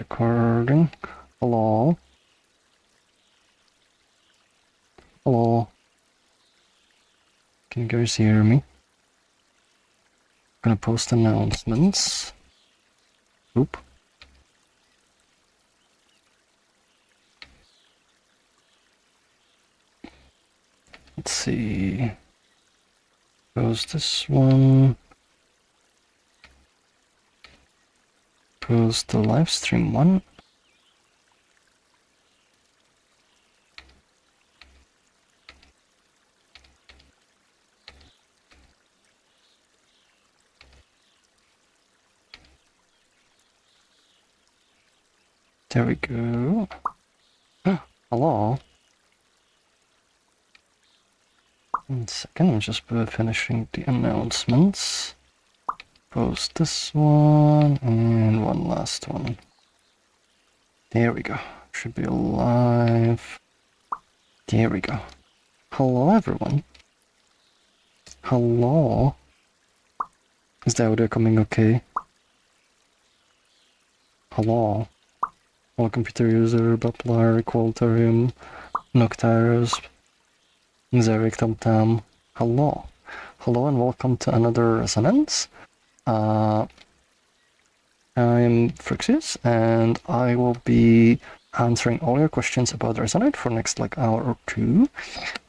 Recording. Hello. Hello. Can you guys hear me? I'm gonna post announcements. Oop. Let's see. Post this one. Post the live stream one. There we go. Hello. 1 second, I'm just finishing the announcements. Post this one and one last one. There we go. Should be live. There we go. Hello, everyone. Hello. Is the audio coming okay? Hello. Hello, computer user, Butler, Qualtarium, Noctarius, Zarek Tam. Hello. Hello and welcome to another Resonance. I'm Froox, and I will be answering all your questions about Resonite for next hour or two.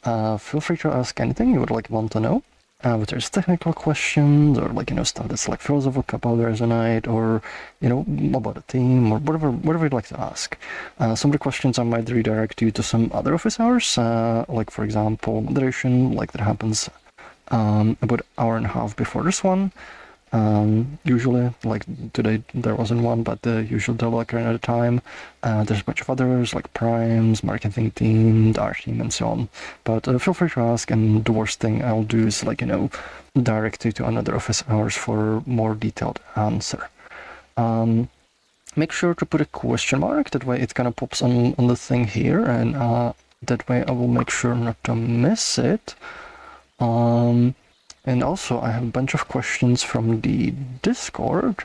Feel free to ask anything you would want to know. Whether it's technical questions or stuff that's philosophical about Resonite, or about a theme, or whatever you'd like to ask. Some of the questions I might redirect you to some other office hours, for example moderation, that happens about an hour and a half before this one. Usually, today there wasn't one, but usually they'll occur at a time. There's a bunch of others like primes, marketing team, our team, and so on. But feel free to ask, and the worst thing I'll do is direct you to another office hours for more detailed answer. Make sure to put a question mark, that way it kind of pops on the thing here, and that way I will make sure not to miss it. And also, I have a bunch of questions from the Discord,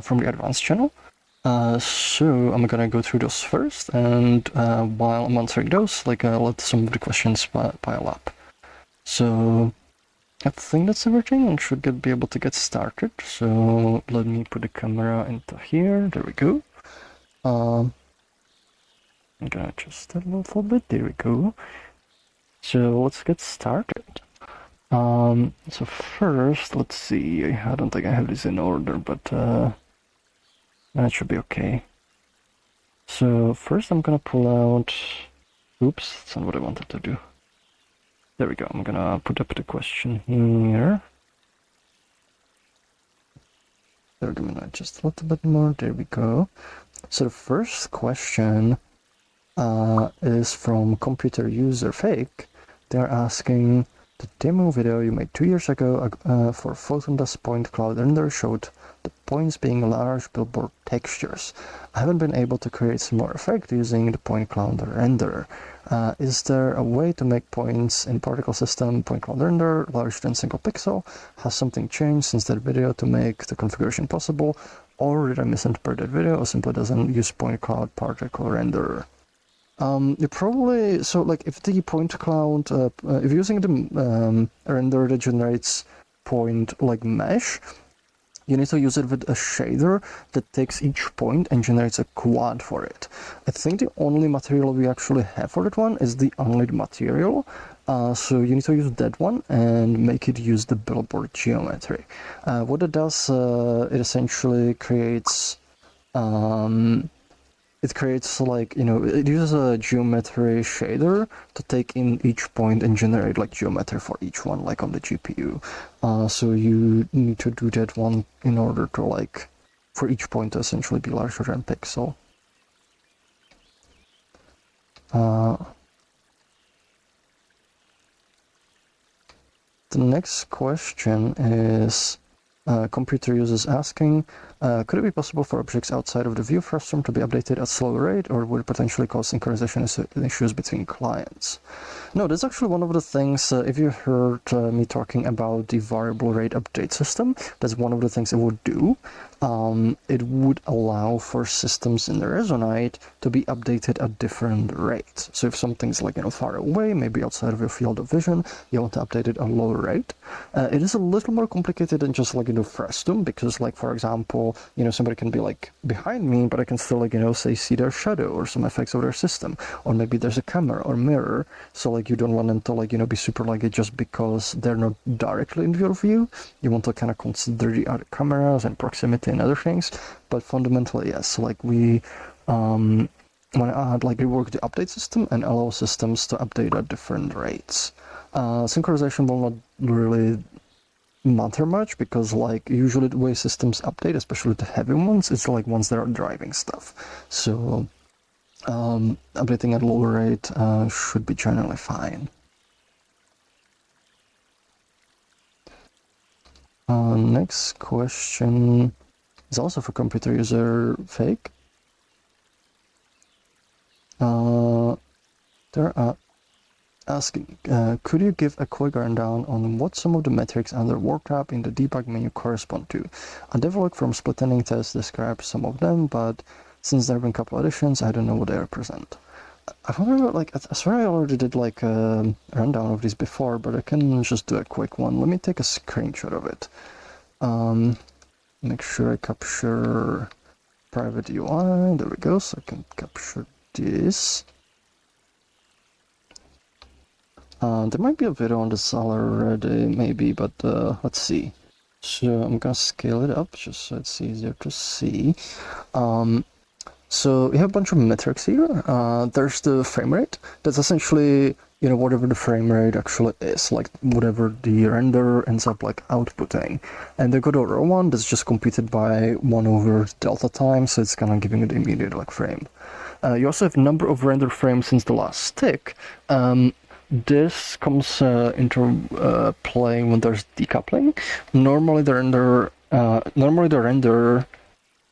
from the advanced channel. So I'm gonna go through those first, and while I'm answering those, let some of the questions pile up. So I think that's everything, and should be able to get started. So let me put the camera into here. There we go. I'm gonna adjust that a little bit. There we go. So let's get started. So first, let's see, I don't think I have this in order, but that should be okay. So first I'm gonna pull out, oops, that's not what I wanted to do. There we go, I'm gonna put up the question here. There, I'm gonna adjust a little bit more, there we go. So the first question is from computer user fake. They're asking, the demo video you made 2 years ago for Photon Dust Point Cloud Render showed the points being large billboard textures. I haven't been able to create some more effect using the point cloud renderer. Is there a way to make points in particle system point cloud render larger than single pixel? Has something changed since that video to make the configuration possible? Or did I misinterpret that video, or simply doesn't use point cloud particle renderer? You probably, so if the point cloud, if you're using the render that generates point mesh, you need to use it with a shader that takes each point and generates a quad for it. I think the only material we actually have for that one is the unlit material. So you need to use that one and make it use the billboard geometry. What it does, it essentially creates it uses a geometry shader to take in each point and generate geometry for each one, on the GPU. So you need to do that one in order to for each point to essentially be larger than pixel. The next question is computer users asking, Could it be possible for objects outside of the view frustum to be updated at slow rate, or would it potentially cause synchronization issues between clients? No, that's actually one of the things, if you heard me talking about the variable rate update system, that's one of the things it would do. It would allow for systems in the Resonite to be updated at different rates. So if something's like, far away, maybe outside of your field of vision, you want to update it at a lower rate. It is a little more complicated than just like, frustum, because like, for example, somebody can be like behind me, but I can still like, say see their shadow or some effects of their system, or maybe there's a camera or mirror. So like you don't want them to like, be super laggy just because they're not directly in your view. You want to kind of consider the other cameras and proximity and other things. But fundamentally, yes, like we want to add like rework the update system and allow systems to update at different rates. Synchronization will not really matter much because like usually the way systems update, especially the heavy ones, it's like ones that are driving stuff. So updating at lower rate should be generally fine. Next question is also for computer user fake. They're asking, could you give a quick rundown on what some of the metrics under WordTab in the debug menu correspond to? A devlog from split ending test describes some of them, but since there have been a couple additions, I don't know what they represent. I remember, like, I swear I already did like a rundown of these before, but I can just do a quick one. Let me take a screenshot of it. Make sure I capture private UI. There we go. So I can capture this. There might be a video on this already, maybe, but let's see. So I'm gonna scale it up just so it's easier to see. So we have a bunch of metrics here. There's the frame rate. That's essentially, whatever the frame rate actually is, like whatever the render ends up like outputting. And they got a row one that's just computed by 1 over delta time, so it's kind of giving it immediate like frame. You also have number of render frames since the last tick. This comes into play when there's decoupling. Normally the render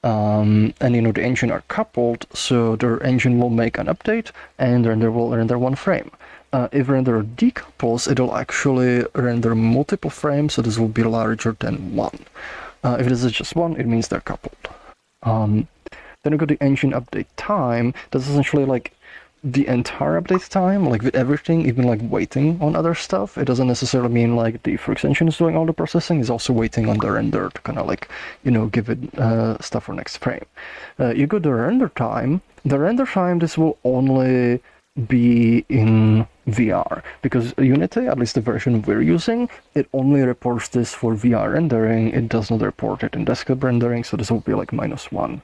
and the engine are coupled, so the engine will make an update and the render will render one frame. If render decouples, it'll actually render multiple frames, so this will be larger than 1. If this is just 1, it means they're coupled. Then we got the engine update time. That's essentially like the entire update time, like with everything, even like waiting on other stuff. It doesn't necessarily mean like the Froox engine is doing all the processing. It's also waiting on the render to kind of like, give it stuff for next frame. You got the render time. The render time, this will only be in VR, because Unity, at least the version we're using, it only reports this for VR rendering. It does not report it in desktop rendering, so this will be like -1.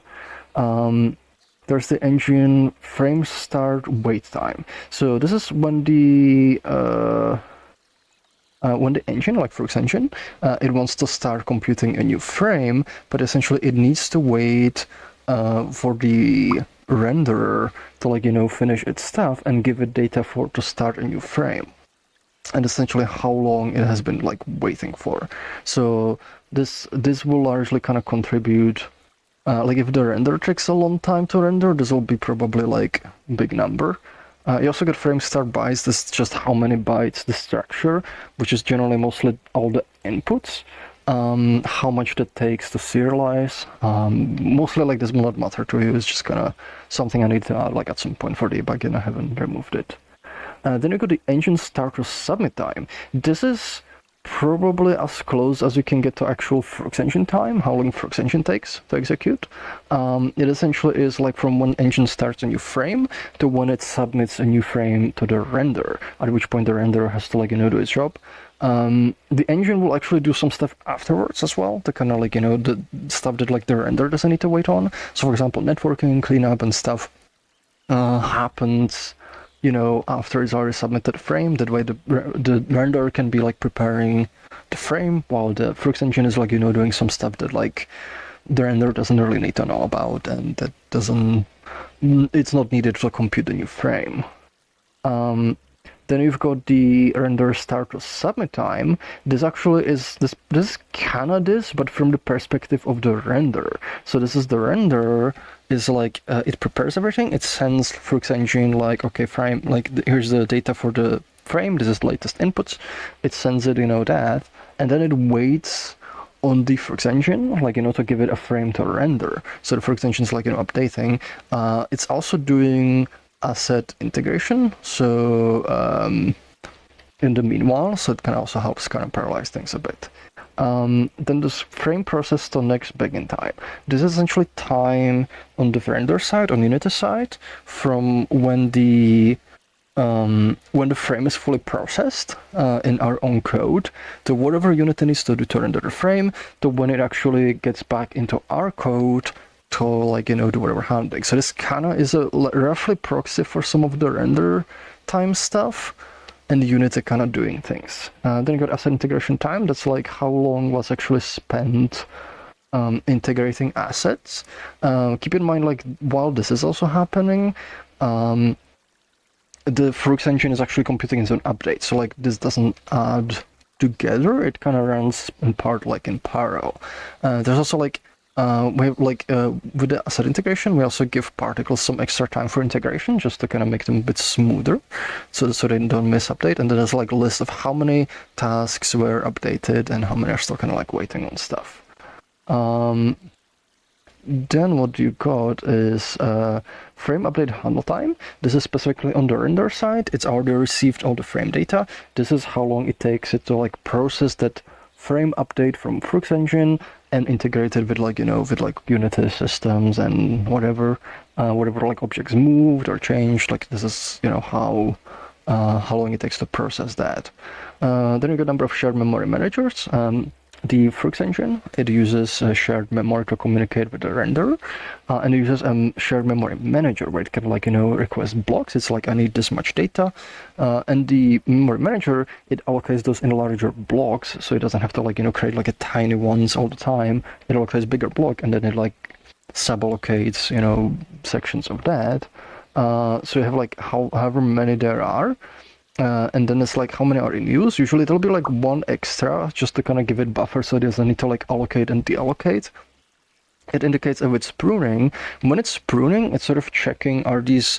There's the engine frame start wait time. So this is when the engine, like Froox engine, it wants to start computing a new frame, but essentially it needs to wait for the renderer to like finish its stuff and give it data to start a new frame. And essentially how long it has been like waiting for. So this will largely kind of contribute. Like if the render takes a long time to render, this will be probably like a big number. You also get frame start bytes. This is just how many bytes the structure, which is generally mostly all the inputs. How much that takes to serialize. Mostly like this will not matter to you. It's just kind of something I need to add like at some point for debug, and I haven't removed it. Then you got the engine start to submit time. This is probably as close as you can get to actual Froox engine time, how long Froox engine takes to execute. It essentially is like from when engine starts a new frame to when it submits a new frame to the render, at which point the renderer has to like do its job. The engine will actually do some stuff afterwards as well, to kind of like the stuff that like the render doesn't need to wait on. So for example, networking, cleanup and stuff happens after it's already submitted a frame. That way the renderer can be like preparing the frame while the Froox engine is like doing some stuff that like the renderer doesn't really need to know about, and it's not needed to compute the new frame. Then you've got the render start to submit time. This actually is this is kinda this, but from the perspective of the render. So this is the render is like it prepares everything. It sends Froox engine like, okay, frame, like here's the data for the frame. This is the latest inputs. It sends it, that, and then it waits on the Froox engine, like, to give it a frame to render. So the Froox engine is like, updating. It's also doing asset integration. So in the meanwhile, so it can also help kind of parallelize things a bit. Then this frame process to next begin time. This is essentially time on the render side, on Unity side, from when the frame is fully processed in our own code to whatever Unity needs to do to render the frame, to when it actually gets back into our code to, like, do whatever handling. So this kind of is a roughly proxy for some of the render time stuff, and Unity kind of doing things. Then you got asset integration time. That's like how long was actually spent integrating assets. Keep in mind, like, while this is also happening, the Froox engine is actually computing its own update. So, like, this doesn't add together. It kind of runs in part, like, in parallel. There's also, like, we have, like, with the asset integration, we also give particles some extra time for integration, just to kind of make them a bit smoother, so they don't miss update. And then there's, like, a list of how many tasks were updated and how many are still kind of, like, waiting on stuff. Then what you got is frame update handle time. This is specifically on the render side. It's already received all the frame data. This is how long it takes it to, like, process that frame update from Froox engine and integrate it with, like, with, like, Unity systems and whatever like objects moved or changed. Like, this is, how long it takes to process that. Then you got a number of shared memory managers. The Froox engine, it uses a shared memory to communicate with the render, and it uses a shared memory manager where it can, like, request blocks. It's like, I need this much data, and the memory manager, it allocates those in larger blocks, so it doesn't have to, like, create, like, a tiny ones all the time. It allocates bigger block, and then it, like, suballocates, sections of that. So you have, like, however many there are. And then it's like how many are in use. Usually it'll be like one extra just to kind of give it buffer so it doesn't need to, like, allocate and deallocate. It indicates if it's pruning. When it's pruning, it's sort of checking, are these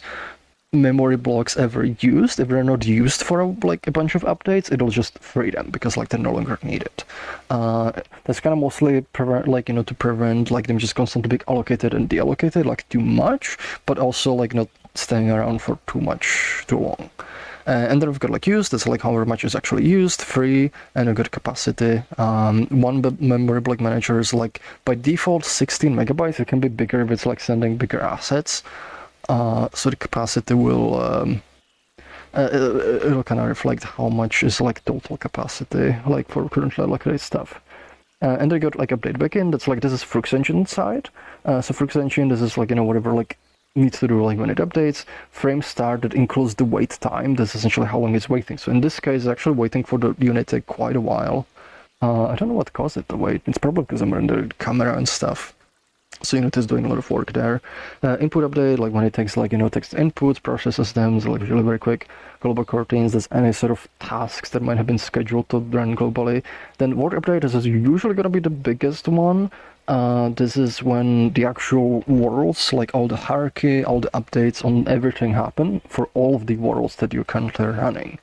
memory blocks ever used? If they're not used for like a bunch of updates, it'll just free them because, like, they're no longer needed. That's kind of mostly to prevent, like, them just constantly being allocated and deallocated, like, too much, but also, like, not staying around for too long. And then we've got, like, used, that's like however much is actually used, free, and a good capacity. One memory block manager is, like, by default 16 megabytes. It can be bigger if it's, like, sending bigger assets. So the capacity will it'll kind of reflect how much is, like, total capacity, like, for currently allocated stuff. And then you got, like, update backend. That's like, this is Froox engine side. So Froox engine, this is, like, whatever, like, needs to do, like, when it updates. Frame start, that includes the wait time. That's essentially how long it's waiting. So in this case, it's actually waiting for the unit to take quite a while. I don't know what caused it to wait. It's probably because I'm under the camera and stuff. So Unity is doing a lot of work there. Input update, like, when it takes, like, text inputs, processes them, is, like, really very quick. Global coroutines, there's any sort of tasks that might have been scheduled to run globally. Then world update, this is usually going to be the biggest one. This is when the actual worlds, like, all the hierarchy, all the updates on everything happen for all of the worlds that you're currently running.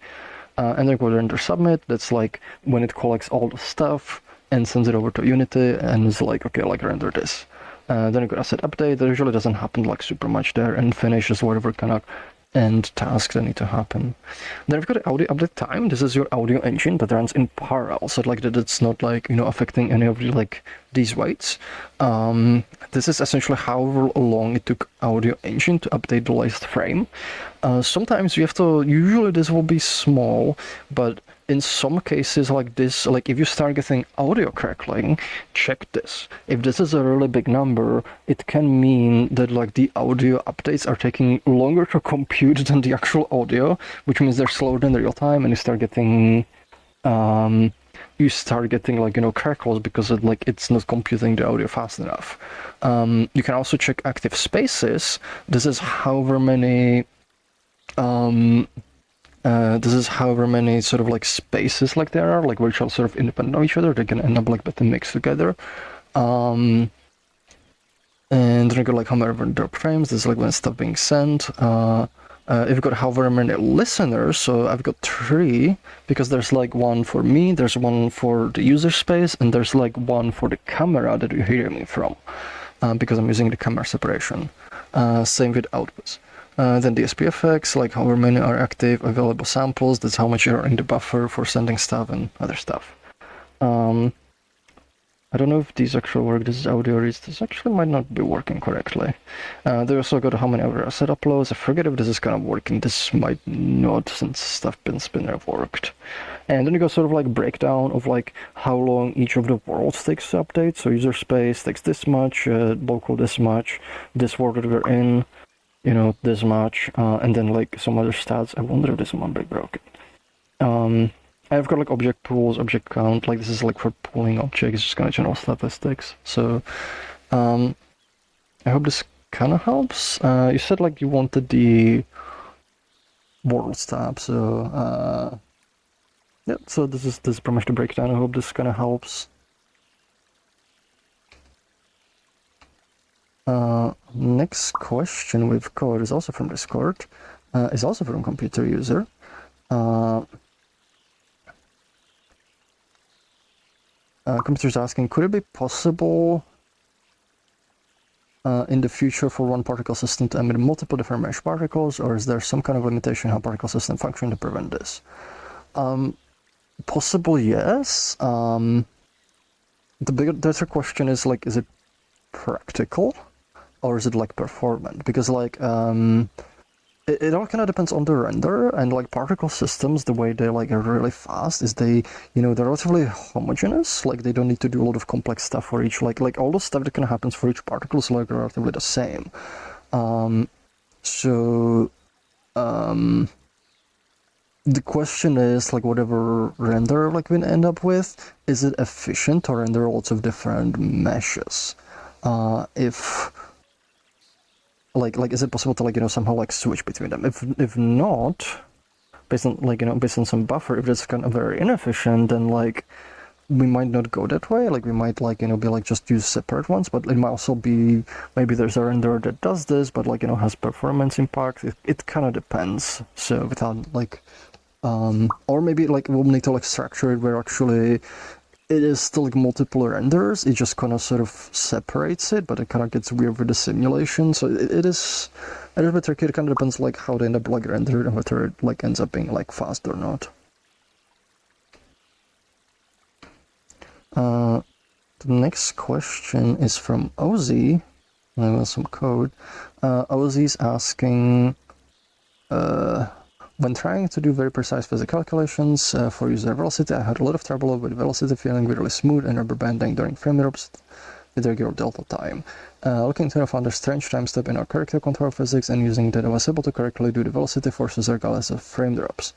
And then go to render submit, that's, like, when it collects all the stuff and sends it over to Unity and is like, okay, like, render this. Then you got asset update. That usually doesn't happen, like, super much there, and finish is whatever kind of end tasks that need to happen. Then we've got audio update time. This is your audio engine that runs in parallel, so, like, that it's not, like, affecting any of the, like, these weights. This is essentially however long it took audio engine to update the latest frame. Sometimes you have to, usually this will be small, but in some cases like this, like, if you start getting audio crackling, check this. If this is a really big number, it can mean that, like, the audio updates are taking longer to compute than the actual audio, which means they're slower in real time, and you start getting like, crackles because it's not computing the audio fast enough. You can also check active spaces. This is however many This is however many sort of like spaces like there are, like which are sort of independent of each other. They can end up like being mixed together. And then you got like however many drop frames. This is like when stuff being sent. If you've got however many listeners, so I've got 3, because there's like one for me, there's one for the user space, and there's like one for the camera that you hear me from, because I'm using the camera separation. Same with outputs. Then the SPFX, like however many are active, available samples, that's how much are in the buffer for sending stuff and other stuff. I don't know if these actually work. This is audio reads. This actually might not be working correctly. They also got how many other asset uploads. I forget if this is kind of working. This might not, since stuff been spinner worked. And then you got sort of like breakdown of like how long each of the worlds takes to update. So user space takes this much, local this much, this world that we're in, you know, this much, and then like some other stats. I wonder if this one might be broken. I've got like object pools, object count, like this is like for pooling objects, just kind of general statistics. So I hope this kind of helps. You said like you wanted the worlds tab, so yeah, so this is pretty much the breakdown. I hope this kind of helps. Next question we've got is also from Discord, is also from computer user. Computer's asking, could it be possible in the future for one particle system to emit multiple different mesh particles, or is there some kind of limitation how particle system function to prevent this? Possible, yes. The other question is like, is it practical, or is it like performant? Because like it all kind of depends on the render, and like particle systems, the way they like are really fast is they, you know, they're relatively homogeneous. Like they don't need to do a lot of complex stuff for each, like all the stuff that kind of happens for each particle is like relatively the same. The question is like, whatever render like we end up with, is it efficient to render lots of different meshes? If like is it possible to like, you know, somehow like switch between them? If not, based on like, you know, based on some buffer, if it's kind of very inefficient, then like we might not go that way. Like we might like, you know, be like just use separate ones, but it might also be maybe there's a render that does this, but like, you know, has performance impact. It kind of depends. So without like, or maybe like we'll need to like structure it where actually it is still like multiple renders, it just kind of sort of separates it, but it kind of gets weird with the simulation. So it is a little bit tricky. It kind of depends like how they end up like rendered and whether it like ends up being like fast or not. The next question is from Ozzy. I have some code. Ozzy's asking, when trying to do very precise physics calculations for user velocity, I had a lot of trouble with velocity feeling really smooth and rubber banding during frame drops with regular delta time. Looking to found a strange time step in our character control physics, and using that I was able to correctly do the velocity forces regardless of frame drops.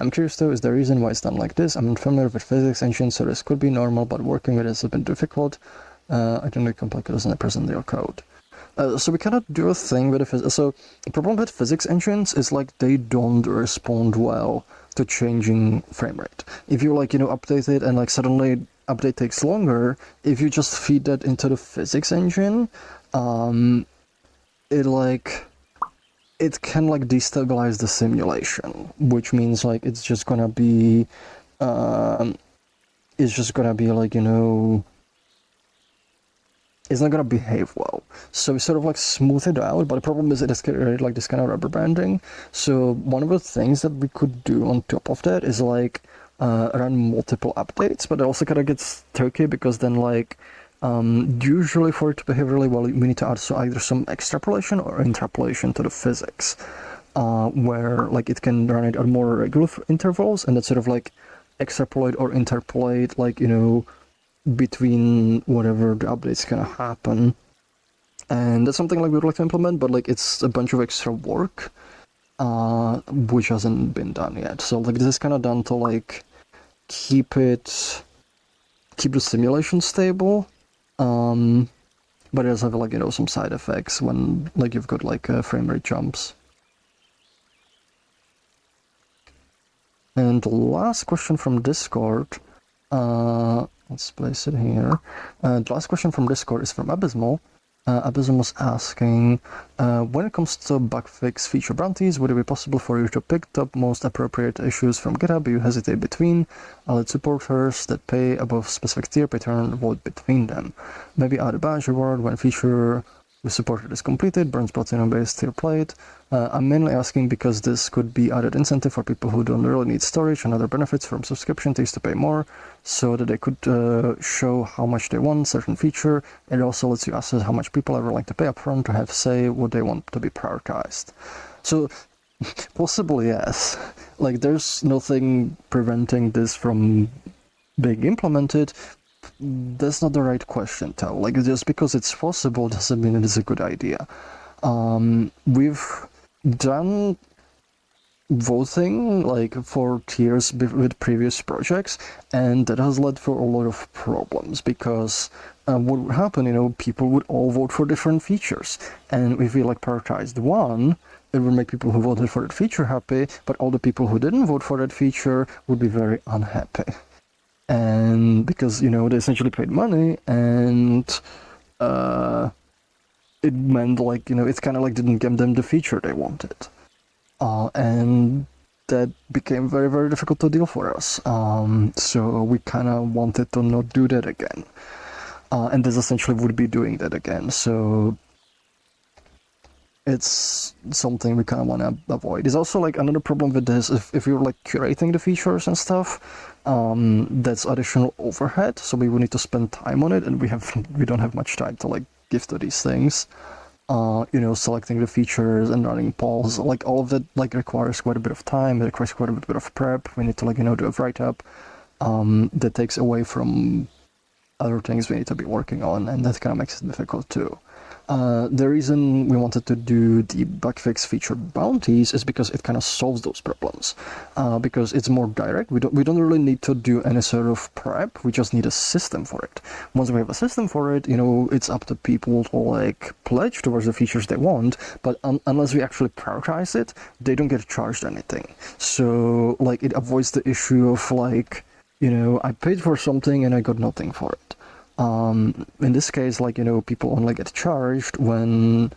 I'm curious though, is the reason why it's done like this? I'm unfamiliar with physics engines, so this could be normal, but working with it has been difficult. I don't know complex in the present real code. So we cannot do a thing with the so the problem with physics engines is like they don't respond well to changing frame rate. If you like, you know, update it and like suddenly update takes longer, if you just feed that into the physics engine, it can like destabilize the simulation, which means like it's just gonna be like, you know, it's not gonna behave well. So we sort of like smooth it out, but the problem is it is like this kind of rubber banding. So one of the things that we could do on top of that is like run multiple updates, but it also kind of gets tricky because then like usually for it to behave really well, we need to add either some extrapolation or interpolation to the physics, where like it can run it at more regular intervals, and that's sort of like extrapolate or interpolate, like, you know, between whatever the updates gonna happen. And that's something like we'd like to implement, but like it's a bunch of extra work, which hasn't been done yet. So like this is kind of done to like keep the simulation stable, but it does have like, you know, some side effects when like you've got like frame rate jumps. And the last question from Discord, let's place it here. The last question from Discord is from Abysmal. Abysmal was asking, when it comes to bug fix feature bounties, would it be possible for you to pick the most appropriate issues from GitHub you hesitate between? Let supporters that pay above specific tier pattern vote between them. Maybe add a badge reward when feature we supported is completed, burns platinum based tier plate. I'm mainly asking because this could be added incentive for people who don't really need storage and other benefits from subscription to use to pay more, so that they could show how much they want certain feature. It also lets you assess how much people are willing to pay upfront to have say what they want to be prioritized. So possibly yes. Like there's nothing preventing this from being implemented. That's not the right question, though. Like, just because it's possible doesn't mean it is a good idea. We've done voting, like, for tiers with previous projects, and that has led for a lot of problems, because what would happen, people would all vote for different features, and if we, like, prioritized one, it would make people who voted for that feature happy, but all the people who didn't vote for that feature would be very unhappy. And because they essentially paid money, and it meant it's kind of like didn't give them the feature they wanted, and that became very, very difficult to deal for us. So we kind of wanted to not do that again, and this essentially would be doing that again. So it's something we kind of want to avoid. There's also another problem with this. If you're curating the features and stuff, that's additional overhead. So we will need to spend time on it, and we don't have much time to give to these things. Selecting the features and running polls, all of that requires quite a bit of time. It requires quite a bit of prep. We need to do a write-up. That takes away from other things we need to be working on, and that kind of makes it difficult too. The reason we wanted to do the bug fix feature bounties is because it kind of solves those problems. Because it's more direct. We don't really need to do any sort of prep. We just need a system for it. Once we have a system for it, it's up to people to pledge towards the features they want. But unless we actually prioritize it, they don't get charged anything. So it avoids the issue of I paid for something and I got nothing for it. In this case, people only get charged when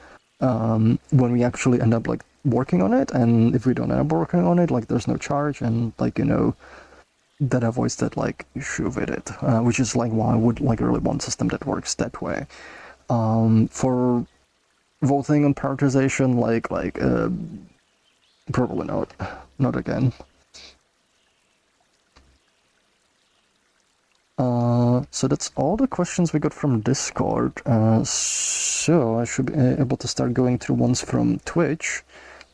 we actually end up working on it, and if we don't end up working on it, there's no charge, and that avoids that issue with it, which is why I would really want a system that works that way. For voting and prioritization, probably not again. So that's all the questions we got from Discord. So I should be able to start going through ones from Twitch.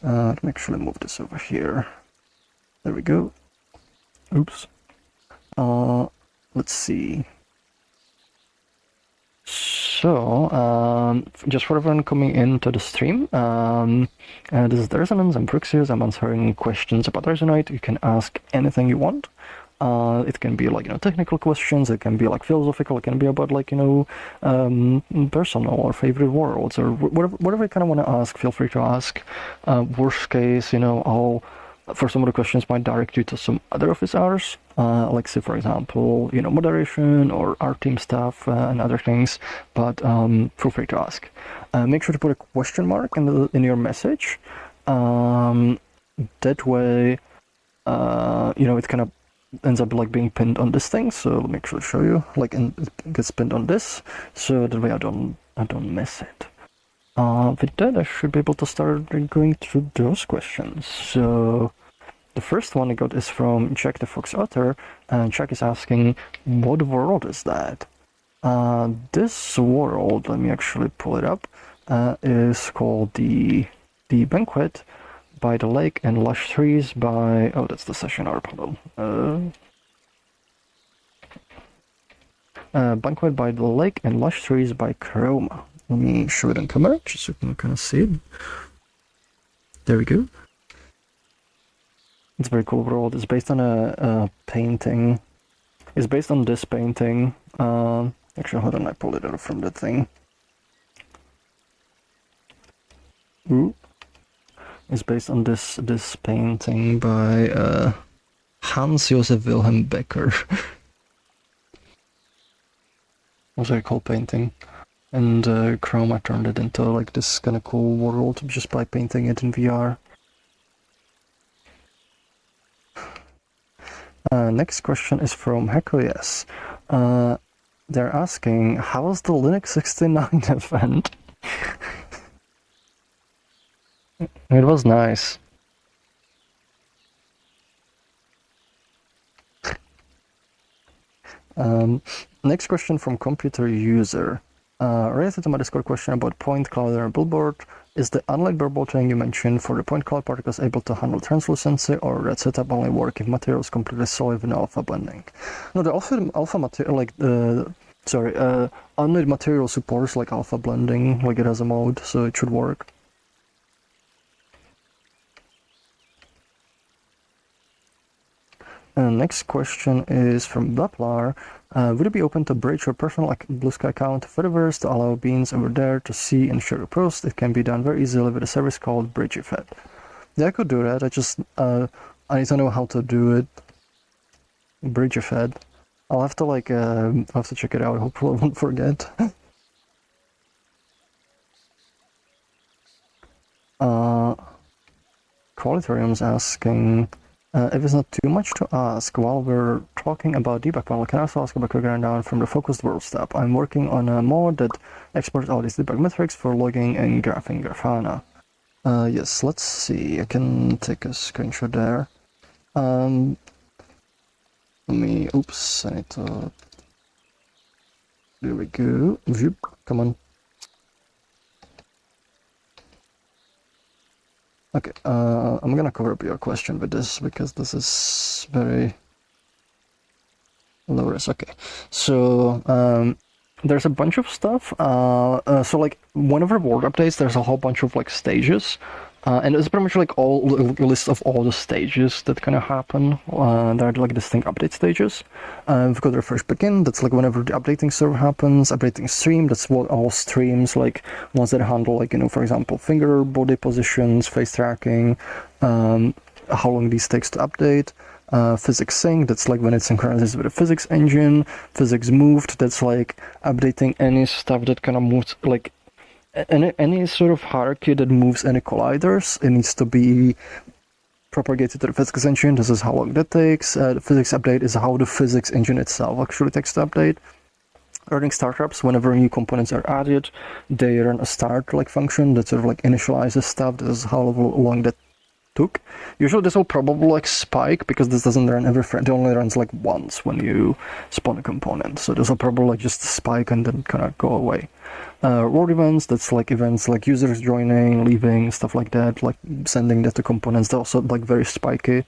Let me actually move this over here. There we go. Oops. Let's see. So, just for everyone coming into the stream, this is the Resonance. I'm Froox here. I'm answering questions about Resonite. You can ask anything you want. It can be technical questions, it can be philosophical, it can be about personal or favorite worlds, or whatever you kind of want to ask. Feel free to ask. Worst case, I'll for some of the questions might direct you to some other office hours, say for example, moderation or our team stuff and other things. But feel free to ask. Make sure to put a question mark in your message. That way, it kind of ends up being pinned on this thing. So let me actually show you. And it gets pinned on this, so that way I don't miss it. With that, I should be able to start going through those questions. So the first one I got is from Jack the Fox Otter, and Jack is asking, what world is that? This world, let me actually pull it up, is called the Banquet by the Lake and Lush Trees by... Oh, that's the session art, hold on. Banquet by the Lake and Lush Trees by Chroma. Let me show it on camera, just so you can kind of see it. There we go. It's a very cool world. It's based on a painting. It's based on this painting. Actually, hold on, I pulled it out from the thing. Ooh. It's based on this painting by Hans Josef Wilhelm Becker. Was very cool painting. And Chroma turned it into like this kind of cool world just by painting it in VR. Next question is from HackerYes. They're asking, how was the Linux 69 event? It was nice. Next question from computer user. Related to my Discord question about point cloud and billboard, is the unlike billboard thing you mentioned for the point cloud particles able to handle translucency, or that setup only work if material is completely solid in alpha blending? No, the alpha material, like unlit material supports like alpha blending, like it has a mode, so it should work. Next question is from Baplar. Would it be open to bridge your personal Blue Sky account to Fediverse to allow beans over there to see and share your post? It can be done very easily with a service called Bridgefed. Yeah, I could do that. I need to know how to do it. Bridgefed. I'll have to check it out. Hopefully I won't forget. Qualitorium's asking, if it's not too much to ask, while we're talking about debug panel, can I also ask about quick rundown from the focused world step? I'm working on a mod that exports all these debug metrics for logging and graphing Grafana. Yes, let's see. I can take a screenshot there. Oops, I need to... There we go. Zoop, come on. Okay, I'm gonna cover up your question with this because this is very low risk. Okay, so there's a bunch of stuff. So like whenever world updates, there's a whole bunch of like stages. And it's pretty much like a list of all the stages that kind of happen. There are like distinct update stages. We've got the refresh begin, that's like whenever the updating server happens. Updating stream, that's what all streams, like ones that handle like, for example, finger, body positions, face tracking, how long these takes to update. Physics sync, that's like when it synchronizes with the physics engine. Physics moved, that's like updating any stuff that kind of moves, like any sort of hierarchy that moves any colliders, it needs to be propagated to the physics engine. This is how long that takes. The physics update is how the physics engine itself actually takes to update. Running startups, whenever new components are added, they run a start function that sort of like initializes stuff. This is how long that took. Usually this will probably like spike because this doesn't run every frame. It only runs like once when you spawn a component. So this will probably like just spike and then kind of go away. World events, that's like events like users joining, leaving, stuff like that, like sending that to components. They're also like very spiky.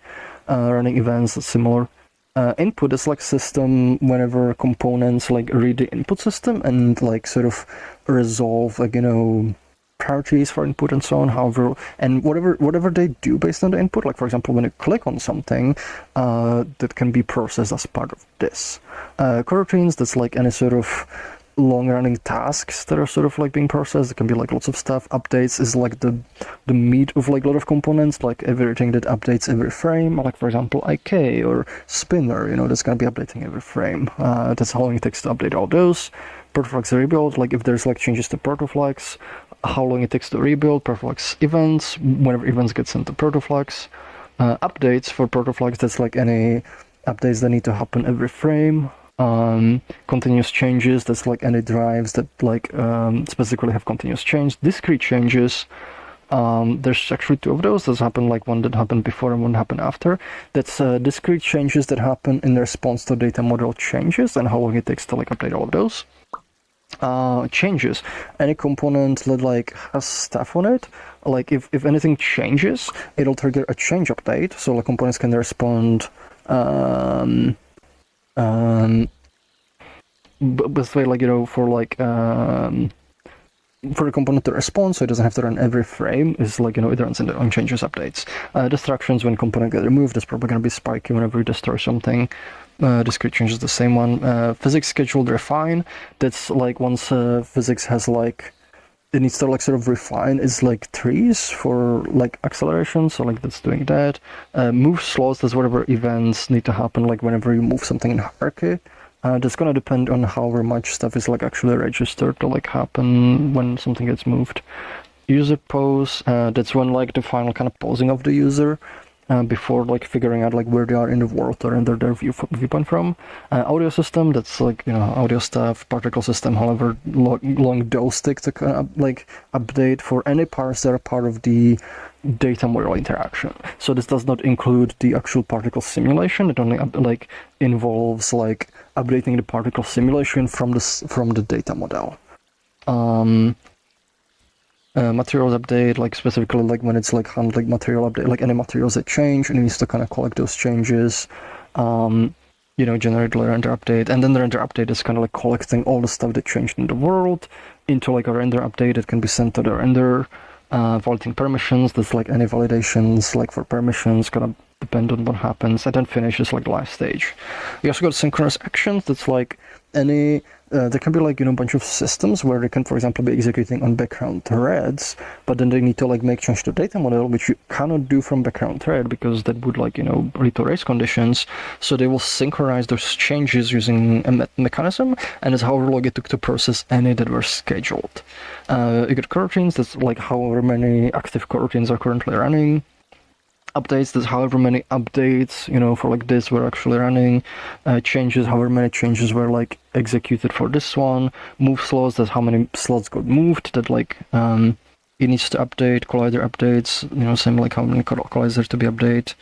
Running events, that's similar. Input is like system whenever components like read the input system and like sort of resolve like priorities for input and so on. However, and whatever they do based on the input, like for example when you click on something, that can be processed as part of this. Coroutines, that's like any sort of long-running tasks that are sort of like being processed. It can be like lots of stuff. Updates is like the meat of like a lot of components, like everything that updates every frame, like for example IK or spinner, that's gonna be updating every frame. That's how long it takes to update all those. Protoflex rebuild, like if there's like changes to Protoflex, how long it takes to rebuild. Protoflex events, whenever events get sent to Protoflex. Updates for Protoflex, that's like any updates that need to happen every frame. Continuous changes, that's like any drives that like specifically have continuous change. Discrete changes, there's actually two of those. There's happen like one that happened before and one happened after. That's discrete changes that happen in response to data model changes and how long it takes to like update all of those. Changes, any component that like has stuff on it, like if anything changes, it'll trigger a change update, so like components can respond best way, like for the component to respond, so it doesn't have to run every frame, is like it runs on changes updates. Distractions, when component get removed, that's probably going to be spiky whenever you destroy something. Discrete changes, the same one. Physics scheduled refine, that's like once physics has like it needs to like sort of refine is like trees for like acceleration, so like that's doing that. Move slots, that's whatever events need to happen like whenever you move something in hierarchy. That's gonna depend on however much stuff is like actually registered to like happen when something gets moved. User pose, that's when like the final kind of posing of the user before like figuring out like where they are in the world or under their viewpoint from. Audio system, that's like, you know, audio stuff. Particle system, however long those take to kind of like update for any parts that are part of the data model interaction. So this does not include the actual particle simulation. It only like involves like updating the particle simulation from the data model. Materials update, like specifically like when it's like handling material update, like any materials that change, and it needs to kind of collect those changes, you know, generate the render update, and then the render update is kind of like collecting all the stuff that changed in the world into like a render update that can be sent to the render. Validating permissions, that's like any validations like for permissions gonna depend on what happens, and then finish is like the last stage. You also got synchronous actions, that's like any there can be like, you know, a bunch of systems where they can, for example, be executing on background threads, but then they need to like make change to data model, which you cannot do from background thread because that would like, you know, lead to race conditions. So they will synchronize those changes using a mechanism, and it's however long it took to process any that were scheduled. You get coroutines, that's like however many active coroutines are currently running. Updates, there's however many updates, you know, for like this we're actually running. Changes, however many changes were like executed for this one. Move slots, that's how many slots got moved, that like it needs to update. Collider updates, you know, same like how many colliders to be updated.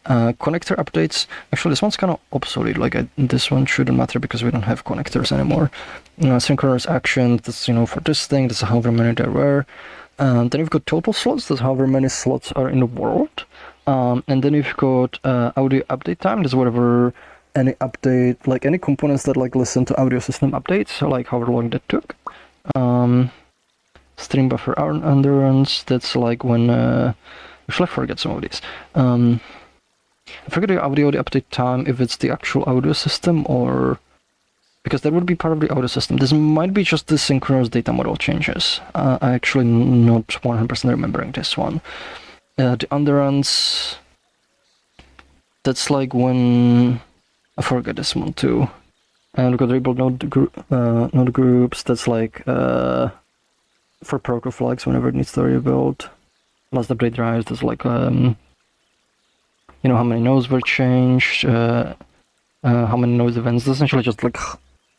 Connector updates, actually this one's kind of obsolete, like this one shouldn't matter because we don't have connectors anymore. Synchronous action, that's, you know, for this thing, that's however many there were. Then you've got total slots, that's however many slots are in the world. And then you've got audio update time, that's whatever any update, like any components that like listen to audio system updates, so like however long that took. Stream buffer endurance, that's like when actually I forget some of these. I forget the audio update time, if it's the actual audio system or because that would be part of the audio system. This might be just the synchronous data model changes. I actually not 100% remembering this one. The endurance, that's like when I forget this one too. And we've got rebuild node groups, that's like for proto flags whenever it needs to rebuild. Last update drives, that's like you know, how many nodes were changed, how many nodes events, essentially just like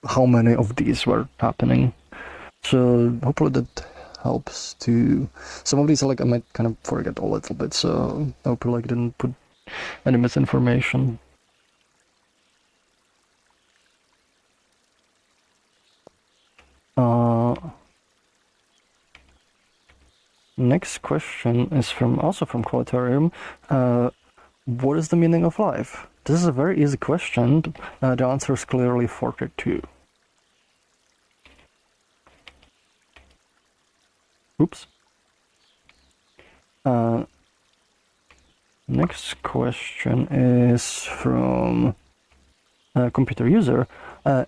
how many of these were happening. So hopefully that helps to. Some of these like I might kind of forget a little bit, so I hope like didn't put any misinformation. Next question is also from Qualitorium. What is the meaning of life? This is a very easy question. The answer is clearly 42. Oops. Next question is from a computer user.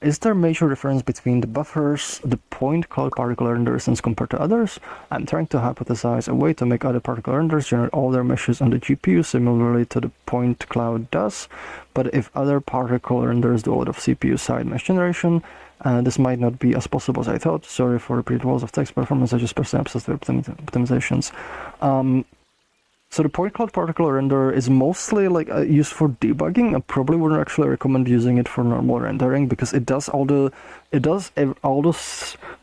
Is there a major difference between the buffers, the point cloud particle renders compared to others? I'm trying to hypothesize a way to make other particle renders generate all their meshes on the GPU similarly to the point cloud does, but if other particle renders do a lot of CPU side mesh generation, this might not be as possible as I thought. Sorry for repeated walls of text performance, I just personally obsessed with optimizations. So the point cloud particle render is mostly like used for debugging. I probably wouldn't actually recommend using it for normal rendering because it does all the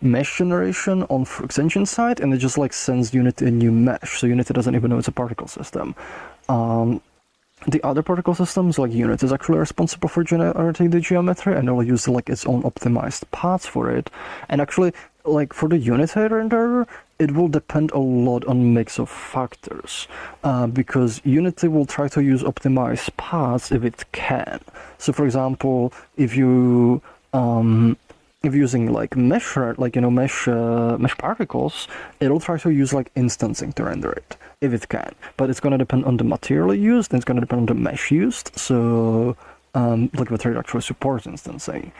mesh generation on Froox engine side, and it just like sends Unity a new mesh. So Unity doesn't even know it's a particle system. The other particle systems, like Unity, is actually responsible for generating the geometry, and it'll use like its own optimized paths for it. And actually, like for the Unity renderer, it will depend a lot on mix of factors, because Unity will try to use optimized paths if it can. So, for example, if you're using like mesh, like mesh particles, it'll try to use like instancing to render it if it can. But it's gonna depend on the material used, and it's gonna depend on the mesh used. So, like material actually supports instancing.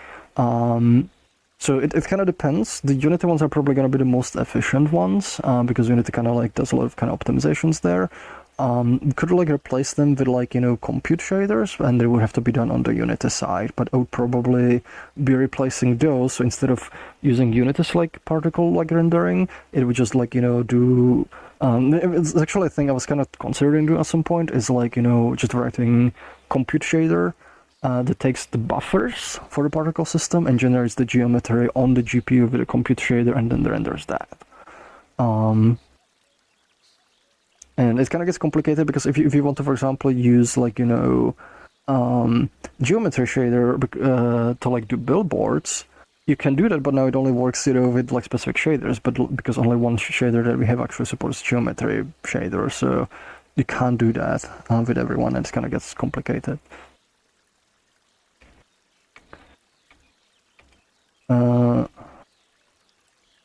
So it kind of depends. The Unity ones are probably going to be the most efficient ones because Unity kind of like does a lot of kind of optimizations there. You could like replace them with like, you know, compute shaders, and they would have to be done on the Unity side, but I would probably be replacing those. So instead of using Unity's like particle like rendering, it would just like, you know, do it's actually a thing I was kind of considering doing at some point, is like, you know, just writing compute shader that takes the buffers for the particle system and generates the geometry on the GPU with a compute shader, and then renders that. And it kind of gets complicated because if you want to, for example, use like, you know, geometry shader to like do billboards, you can do that, but now it only works, you know, with like specific shaders, but because only one shader that we have actually supports geometry shader, so you can't do that with everyone, and it kind of gets complicated.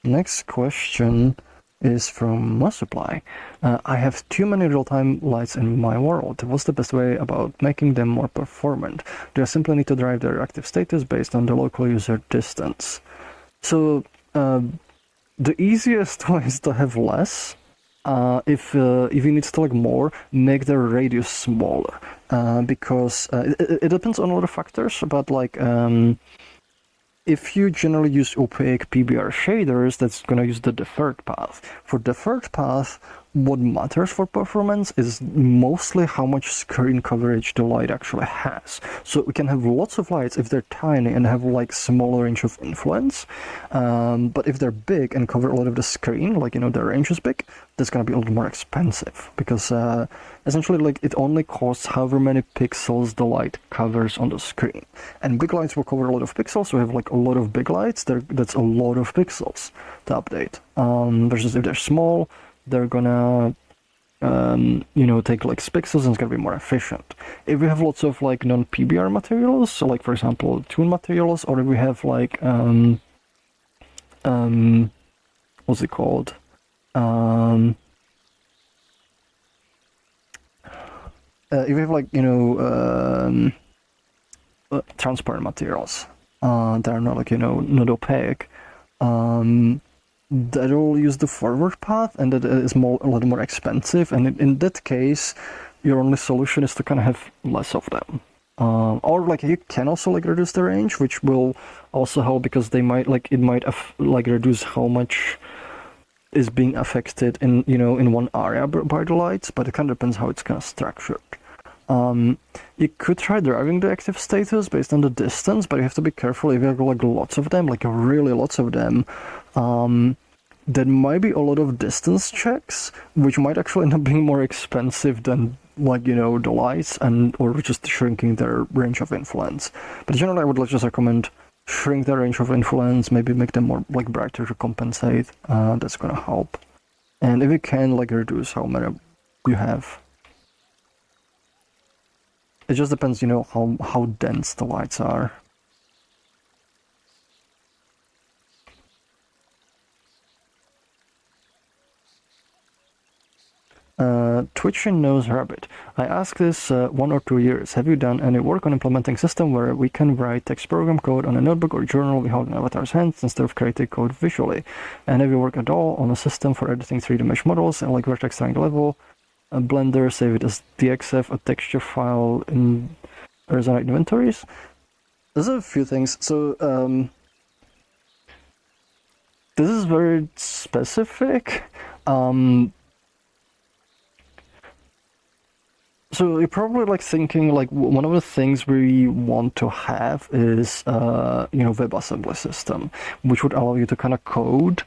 Next question is from Multiply. I have too many real-time lights in my world. What's the best way about making them more performant? Do I simply need to drive their active status based on the local user distance? So the easiest way is to have less. If you need to like more, make the radius smaller because it depends on a lot of factors, but like if you generally use opaque PBR shaders, that's going to use the deferred path. For deferred path, what matters for performance is mostly how much screen coverage the light actually has. So we can have lots of lights if they're tiny and have like smaller range of influence, but if they're big and cover a lot of the screen, like, you know, their range is big, that's going to be a little more expensive because essentially like it only costs however many pixels the light covers on the screen. And big lights will cover a lot of pixels, so we have like a lot of big lights, that's a lot of pixels to update. Versus if they're small, they're gonna you know, take like pixels and it's gonna be more efficient. If we have lots of like non-PBR materials, so like for example tune materials, or if we have like what's it called? If we have like, you know, transparent materials that are not like, you know, not opaque, that will use the forward path, and that is a lot more expensive, and in that case your only solution is to kind of have less of them, or like you can also like reduce the range, which will also help because they might like it might like reduce how much is being affected in, you know, in one area by the lights, but it kind of depends how it's kind of structured. You could try driving the active status based on the distance, but you have to be careful. If you have like lots of them, like really lots of them, there might be a lot of distance checks, which might actually end up being more expensive than like, you know, the lights, and or just shrinking their range of influence. But generally I would just recommend shrink their range of influence, maybe make them more like brighter to compensate. That's gonna help. And if you can, like reduce how many you have. It just depends, you know, how dense the lights are. Twitchin' Nose Rabbit. I asked this 1 or 2 years. Have you done any work on implementing a system where we can write text program code on a notebook or journal we hold in avatar's hands instead of creating code visually? And have you worked at all on a system for editing 3D mesh models and like vertex triangle level? A Blender, save it as DXF, a texture file in Resonite inventories? There's a few things. So this is very specific. So you're probably like thinking like one of the things we want to have is you know, WebAssembly system, which would allow you to kind of code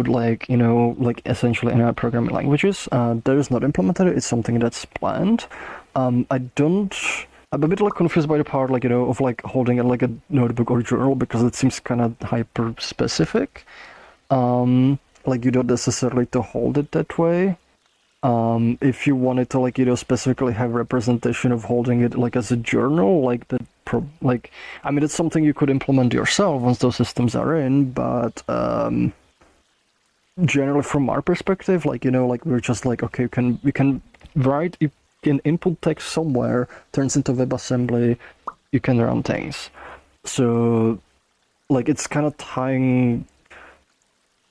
like, you know, like essentially any programming languages. That is not implemented. It's something that's planned. I'm a bit like confused by the part, like, you know, of like holding it like a notebook or journal, because it seems kind of hyper specific. Like you don't necessarily to hold it that way. If you wanted to, like, you know, specifically have representation of holding it like as a journal, like that, like, I mean, it's something you could implement yourself once those systems are in, but generally from our perspective, like, you know, like we're just like, okay, we can write, you can input text somewhere, turns into WebAssembly, you can run things. So like it's kind of tying.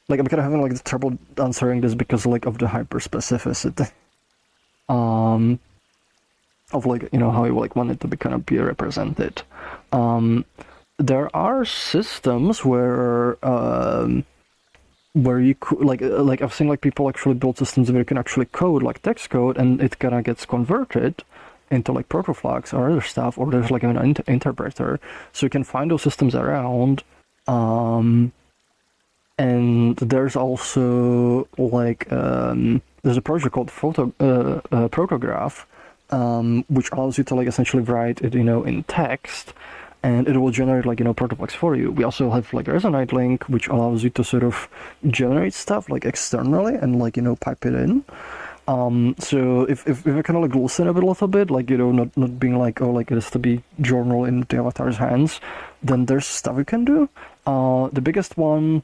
Like I'm kind of having like trouble answering this because like of the hyper specificity. Of like how you like want it to be kind of be represented. There are systems where you could like I've seen like people actually build systems where you can actually code like text code and it kind of gets converted into like protoflags or other stuff, or there's like an interpreter, so you can find those systems around. And there's also like there's a project called Protograph, which allows you to like essentially write it in text, and it will generate like protoflags for you. We also have like Resonite link, which allows you to sort of generate stuff like externally and like pipe it in. So if we kind of like loosen it a little bit, like not being like, oh, like it has to be journal in the avatar's hands, then there's stuff you can do. The biggest one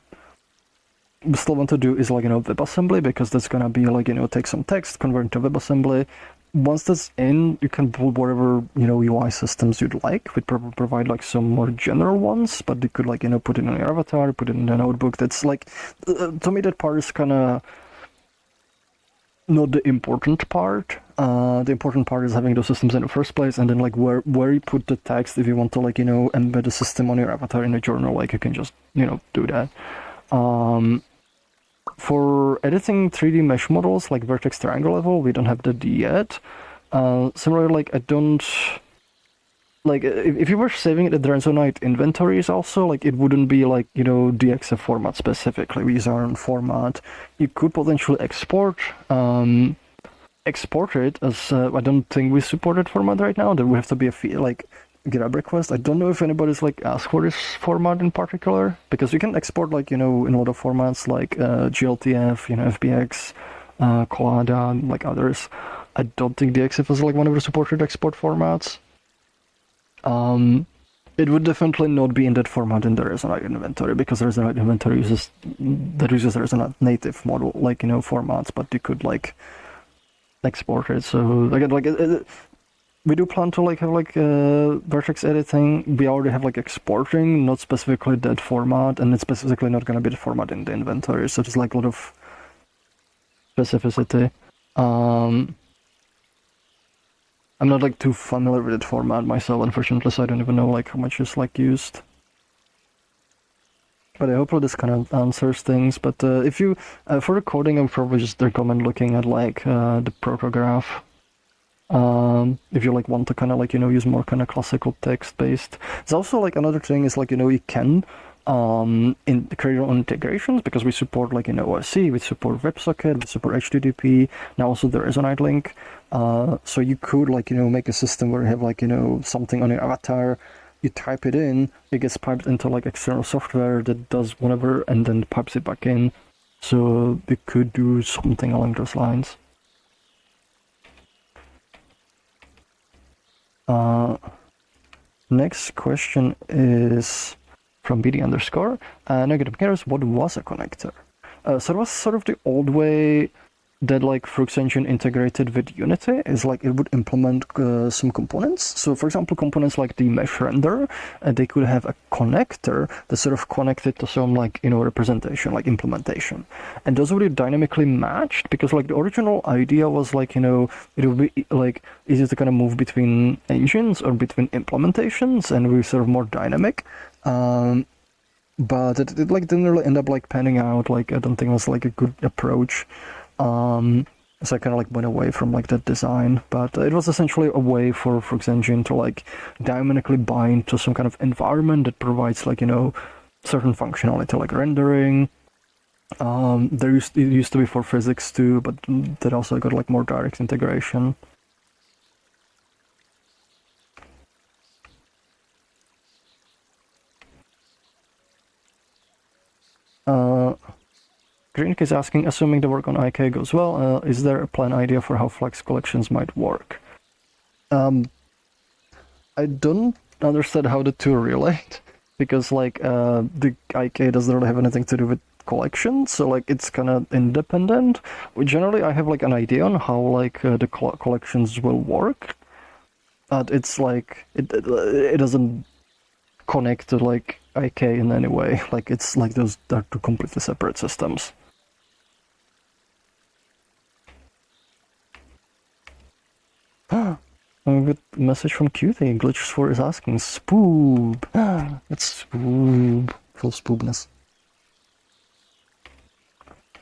we still want to do is like WebAssembly, because that's gonna be like take some text, convert into WebAssembly. Once that's in, you can build whatever UI systems you'd like. We'd provide like some more general ones, but you could like put it on your avatar, put it in a notebook. That's like to me that part is kind of not the important part. The important part is having those systems in the first place, and then like where you put the text. If you want to like embed a system on your avatar in a journal, like you can just do that. For editing 3D mesh models like vertex triangle level, we don't have that yet. Similarly, like I don't like if you were saving it at the Resonite inventories also, like it wouldn't be like DXF format specifically. We use our own format. You could potentially export it as I don't think we support that format right now. There would have to be a GitHub request. I don't know if anybody's like asked for this format in particular, because you can export like in a lot of formats like GLTF, FBX, Collada, like others. I don't think DXF is like one of the supported export formats. It would definitely not be in that format in the Resonite inventory, because the Resonite inventory uses Resonite native model formats, but you could like export it. So again, we do plan to have vertex editing. We already have exporting, not specifically that format, and it's specifically not going to be the format in the inventory. So there's like a lot of specificity. I'm not too familiar with that format myself, unfortunately, so I don't even know how much is used. But I hope this kind of answers things. But if you for the coding, I would probably just recommend looking at the Protograph. If you want to kind of use more kind of classical text based. There's also another thing is you can create your own integrations, because we support OSC, we support WebSocket, we support HTTP, now also the Resonite link. So you could make a system where you have something on your avatar, you type it in, it gets piped into external software that does whatever, and then pipes it back in. So you could do something along those lines. Next question is from BD underscore. Negative cares, what was a connector? So it was sort of the old way that Froox engine integrated with Unity, is it would implement some components. So for example, components like the mesh render, they could have a connector that sort of connected to some representation, implementation, and those would be dynamically matched, because the original idea was it would be easy to kind of move between engines or between implementations, and we sort of more dynamic. But it didn't really end up panning out. I don't think it was a good approach. So I kind of went away from that design, but it was essentially a way for Froox engine to dynamically bind to some kind of environment that provides certain functionality like rendering. It used to be for physics too, but that also got more direct integration. Green is asking, assuming the work on IK goes well, is there a plan idea for how Flex collections might work? I don't understand how the two relate, because the IK doesn't really have anything to do with collections, so it's kind of independent. Generally, I have an idea on how the collections will work. it's like it doesn't connect to like IK in any way. Like it's like they're two completely separate systems. A good message from Cutie. Glitch4 is asking Spoob. It's Spoob. Full Spoobness.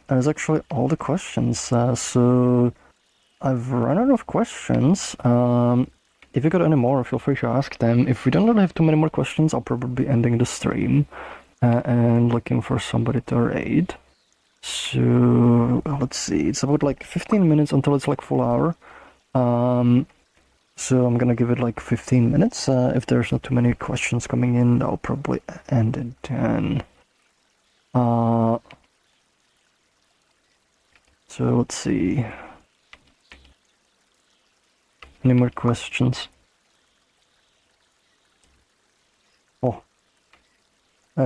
And it's actually all the questions. So I've run out of questions. If you got any more, feel free to ask them. If we don't really have too many more questions, I'll probably be ending the stream and looking for somebody to raid. So let's see. It's about like 15 minutes until it's like full hour. So I'm gonna give it like 15 minutes. If there's not too many questions coming in, I'll probably end it then. So let's see. Any more questions? Oh.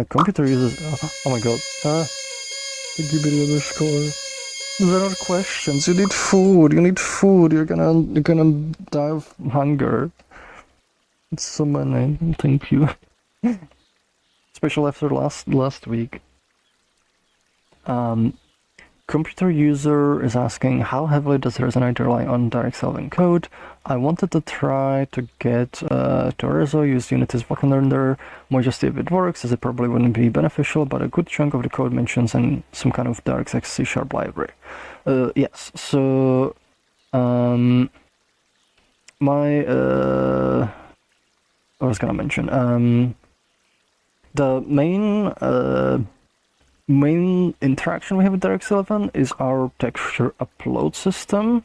Computer uses... oh my god. Give me the other score. There are questions. You need food. You need food. You're gonna die of hunger. It's so many. Thank you. Especially after last week. Computer user is asking, how heavily does Resonite rely on direct solving code? I wanted to try to get to Reso, use Unity's Vulkan render more just if it works, as it probably wouldn't be beneficial, but a good chunk of the code mentions and some kind of DirectX C# library. Yes, so I was gonna mention the main interaction we have with DirectX 11 is our texture upload system.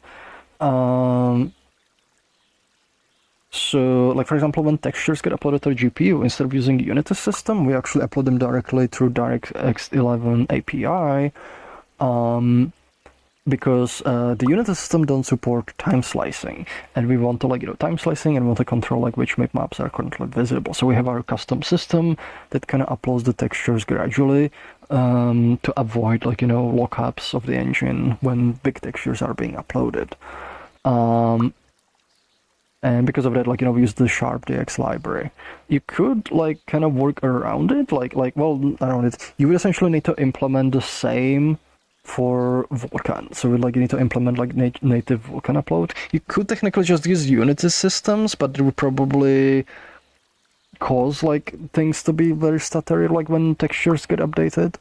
So, like for example, when textures get uploaded to the GPU, instead of using the Unity system, we actually upload them directly through DirectX 11 API. Because the Unity system don't support time slicing, and we want to time slicing and want to control which map maps are currently visible. So we have our custom system that kind of uploads the textures gradually to avoid lockups of the engine when big textures are being uploaded. And because of that, we use the SharpDX library. You could kind of work around it, around it. You would essentially need to implement the same for Vulkan. So you need to implement native Vulkan upload. You could technically just use Unity systems, but it would probably cause things to be very stuttery when textures get updated.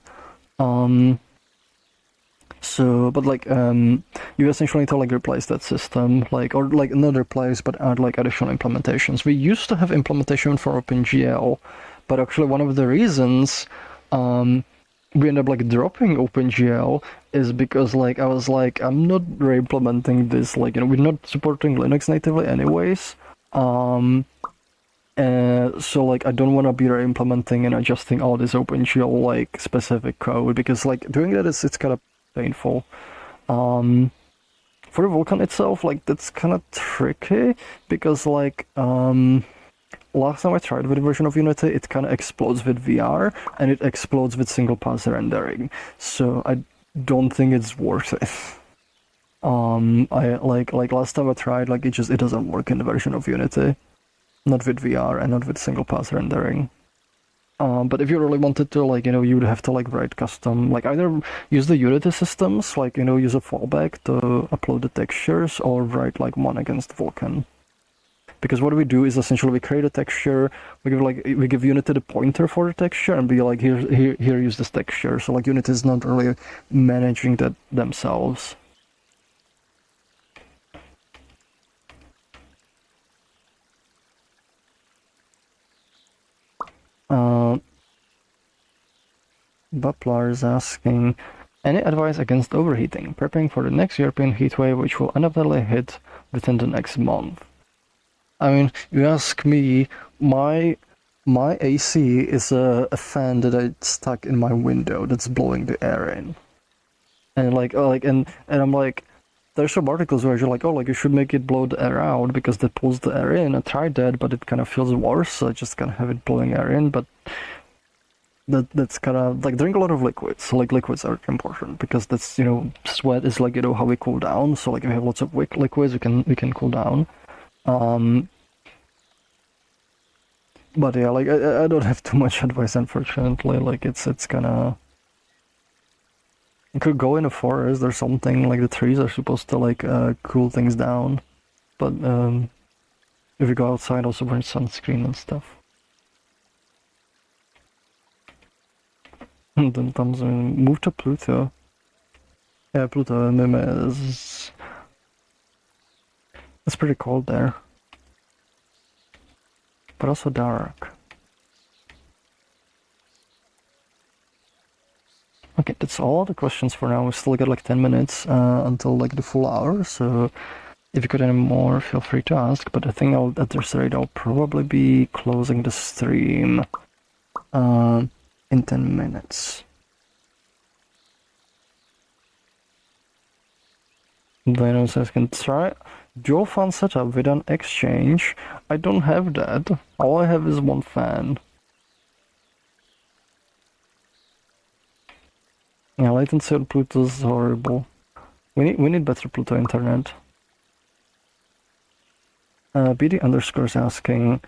You essentially need to replace that system, or not replace, but add additional implementations. We used to have implementation for OpenGL, but actually one of the reasons we end up dropping OpenGL is because I was I'm not re-implementing this, we're not supporting Linux natively anyways. So I don't want to be re-implementing and adjusting all this OpenGL specific code, because doing that it's kind of painful. For Vulkan itself, that's kind of tricky, because last time I tried with a version of Unity, it kind of explodes with VR, and it explodes with single pass rendering. So I don't think it's worth it. I last time I tried, it doesn't work in the version of Unity, not with VR and not with single pass rendering. But if you really wanted to, you would have to write custom, either use the Unity systems, use a fallback to upload the textures, or write one against Vulkan. Because what we do is essentially we create a texture, we give Unity the pointer for the texture, and be here use this texture. So Unity is not really managing that themselves. Buplar is asking, any advice against overheating, prepping for the next European heatwave, which will undoubtedly hit within the next month? I mean, you ask me, my AC is a fan that I stuck in my window that's blowing the air in. And and I'm there's some articles where you're you should make it blow the air out because that pulls the air in. I tried that, but it kind of feels worse, so I just kind of have it blowing air in. But that's kind of drink a lot of liquids. So liquids are important, because that's sweat is how we cool down. So if we have lots of liquids, we can cool down. But yeah, like I don't have too much advice, unfortunately. Like it's gonna. You could go in a forest or something. Like the trees are supposed to like cool things down, but if you go outside, also wear sunscreen and stuff. And then Tom's move to Pluto. Yeah, Pluto is. It's pretty cold there, but also dark. Okay, that's all the questions for now. We still got like 10 minutes until like the full hour, so if you got any more, feel free to ask. But I think at this rate, I'll probably be closing the stream in 10 minutes. Venom says, can try dual fan setup with an exchange. I don't have that. All I have is one fan. Yeah, latency on Pluto is horrible. We need better Pluto internet. BD underscore is asking,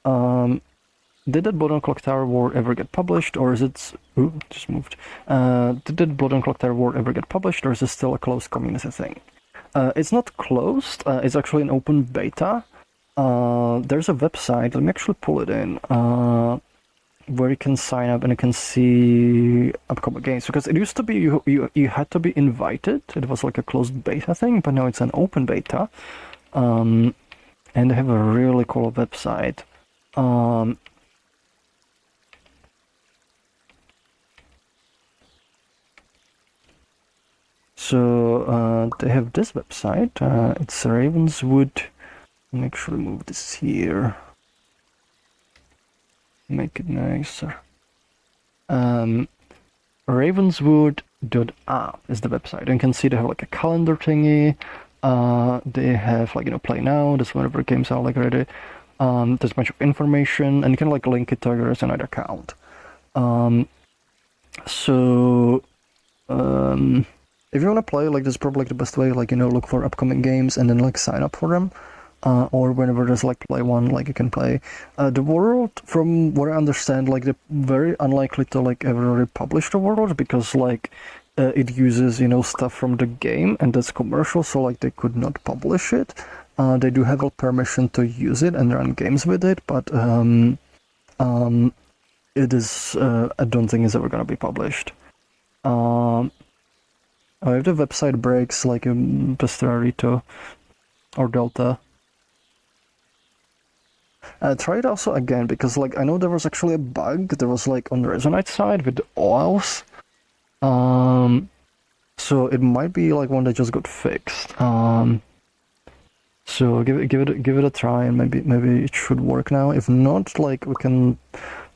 did that Blood on Clock Tower War ever get published, or is it... Ooh, just moved. Did that Blood on Clock Tower War ever get published, or is it still a closed community thing? It's not closed, it's actually an open beta. There's a website, let me actually pull it in, where you can sign up and you can see upcoming games. Because it used to be you had to be invited, it was like a closed beta thing, but now it's an open beta. And they have a really cool website. So they have this website, it's Ravenswood. Let me actually move this here. Make it nicer. Ravenswood.app is the website. And you can see they have like a calendar thingy. They have like, play now, that's whenever games are like ready. There's a bunch of information, and you can like link it to your Resonite account. If you want to play, like, this is probably like the best way, like, look for upcoming games and then like sign up for them. Or whenever there's like play one, like you can play. The world, from what I understand, like they're very unlikely to like ever republish the world, because like it uses stuff from the game, and that's commercial, so like they could not publish it. They do have a permission to use it and run games with it, but it is I don't think it's ever gonna be published. If the website breaks, like Pestrarito or Delta, try it also again, because like I know there was actually a bug. There was like on the Resonite side with the oils, so it might be like one that just got fixed. So give it a try, and maybe it should work now. If not, like we can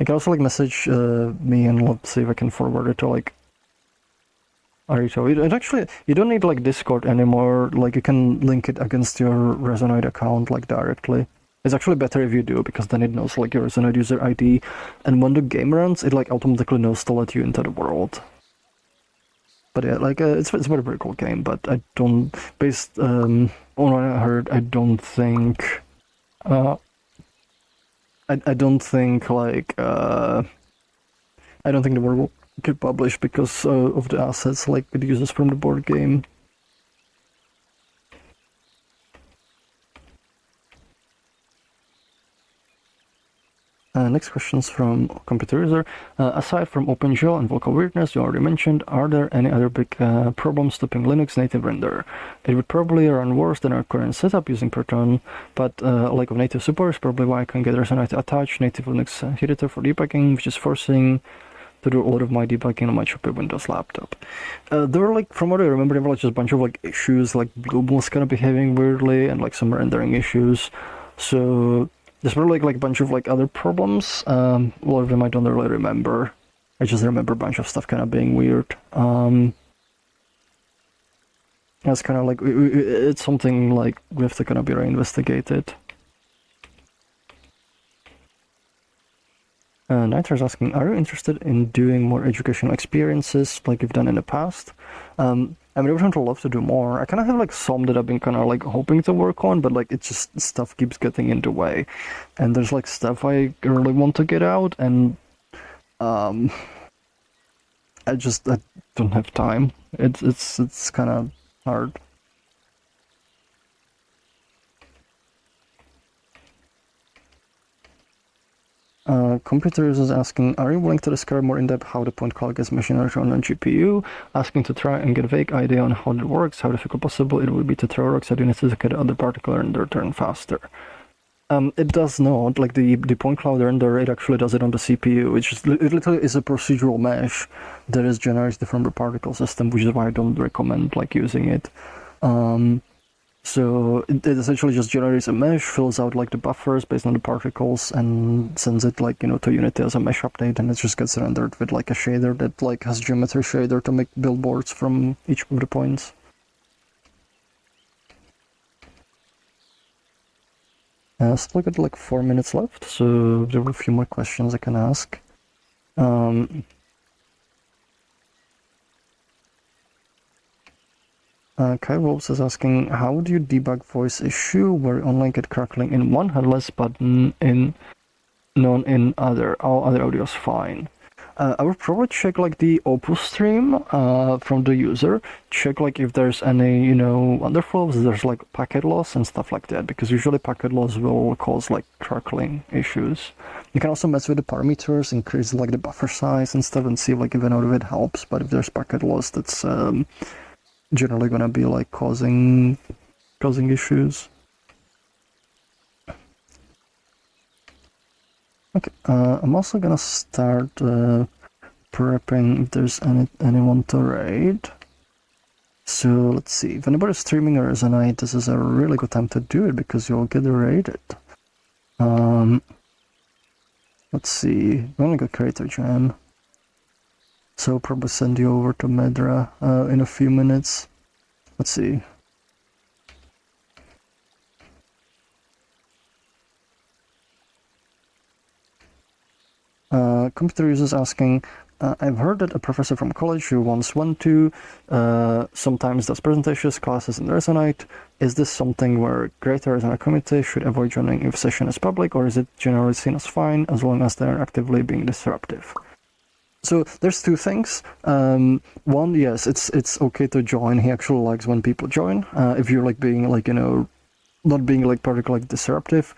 also like message me, and let's see if I can forward it to like Arito. And actually, you don't need like Discord anymore. Like you can link it against your Resonite account like directly. It's actually better if you do, because then it knows like your Resonite user ID, and when the game runs, it like automatically knows to let you into the world. But yeah, like it's a very, very cool game. But I don't, based on what I heard, I don't think like I don't think the world will get published because of the assets like it uses from the board game. Next questions from computer user. Aside from OpenGL and vocal weirdness you already mentioned, are there any other big problems stopping Linux native render? It would probably run worse than our current setup using Proton, but lack of native support is probably why I can't get Resonite attached native Linux editor for debugging, which is forcing to do a lot of my debugging on my choppy Windows laptop. There were like, from what I remember, there were like just a bunch of like issues, like Blue was kind of behaving weirdly, and like some rendering issues. So there's probably like a bunch of like other problems. A lot of them I don't really remember. I just remember a bunch of stuff kind of being weird. It's kind of like it's something like we have to kind of be reinvestigated. Nitra is asking, are you interested in doing more educational experiences like you've done in the past? I mean, I would love to do more. I kind of have like some that I've been kind of like hoping to work on, but like it's just stuff keeps getting in the way. And there's like stuff I really want to get out, and I don't have time. It's kind of hard. Computers is asking, are you willing to describe more in depth how the point cloud gets machinery on a GPU? Asking to try and get a vague idea on how it works, how difficult possible it would be to throw rocks at units to get other particle and their turn faster. It does not. Like the point cloud render, it actually does it on the CPU. It literally is a procedural mesh that is generates from the particle system, which is why I don't recommend like using it. So it essentially just generates a mesh, fills out like the buffers based on the particles, and sends it like to Unity as a mesh update, and it just gets rendered with like a shader that like has geometry shader to make billboards from each of the points. Still got like 4 minutes left, so there were a few more questions I can ask. Kai Wolves is asking, how do you debug voice issue where you only get crackling in one headless but none in other? All other audio is fine. I would probably check like the Opus stream from the user, check like if there's any underflows, there's like packet loss and stuff like that, because usually packet loss will cause like crackling issues. You can also mess with the parameters, increase like the buffer size and stuff, and see like if any of it helps. But if there's packet loss, that's generally gonna be like causing issues. Okay, I'm also gonna start prepping if there's anyone to raid. So let's see, if anybody's streaming or Resonite, this is a really good time to do it because you'll get raided. Let's see, we only got Creator Jam. So I'll probably send you over to Medra in a few minutes. Let's see. Computer users asking, I've heard that a professor from college who once went to sometimes does presentations, classes in Resonite. Is this something where creators and a community should avoid joining if session is public, or is it generally seen as fine as long as they're actively being disruptive? So there's two things. One, yes, it's okay to join. He actually likes when people join. If you're like being like not being like particularly disruptive.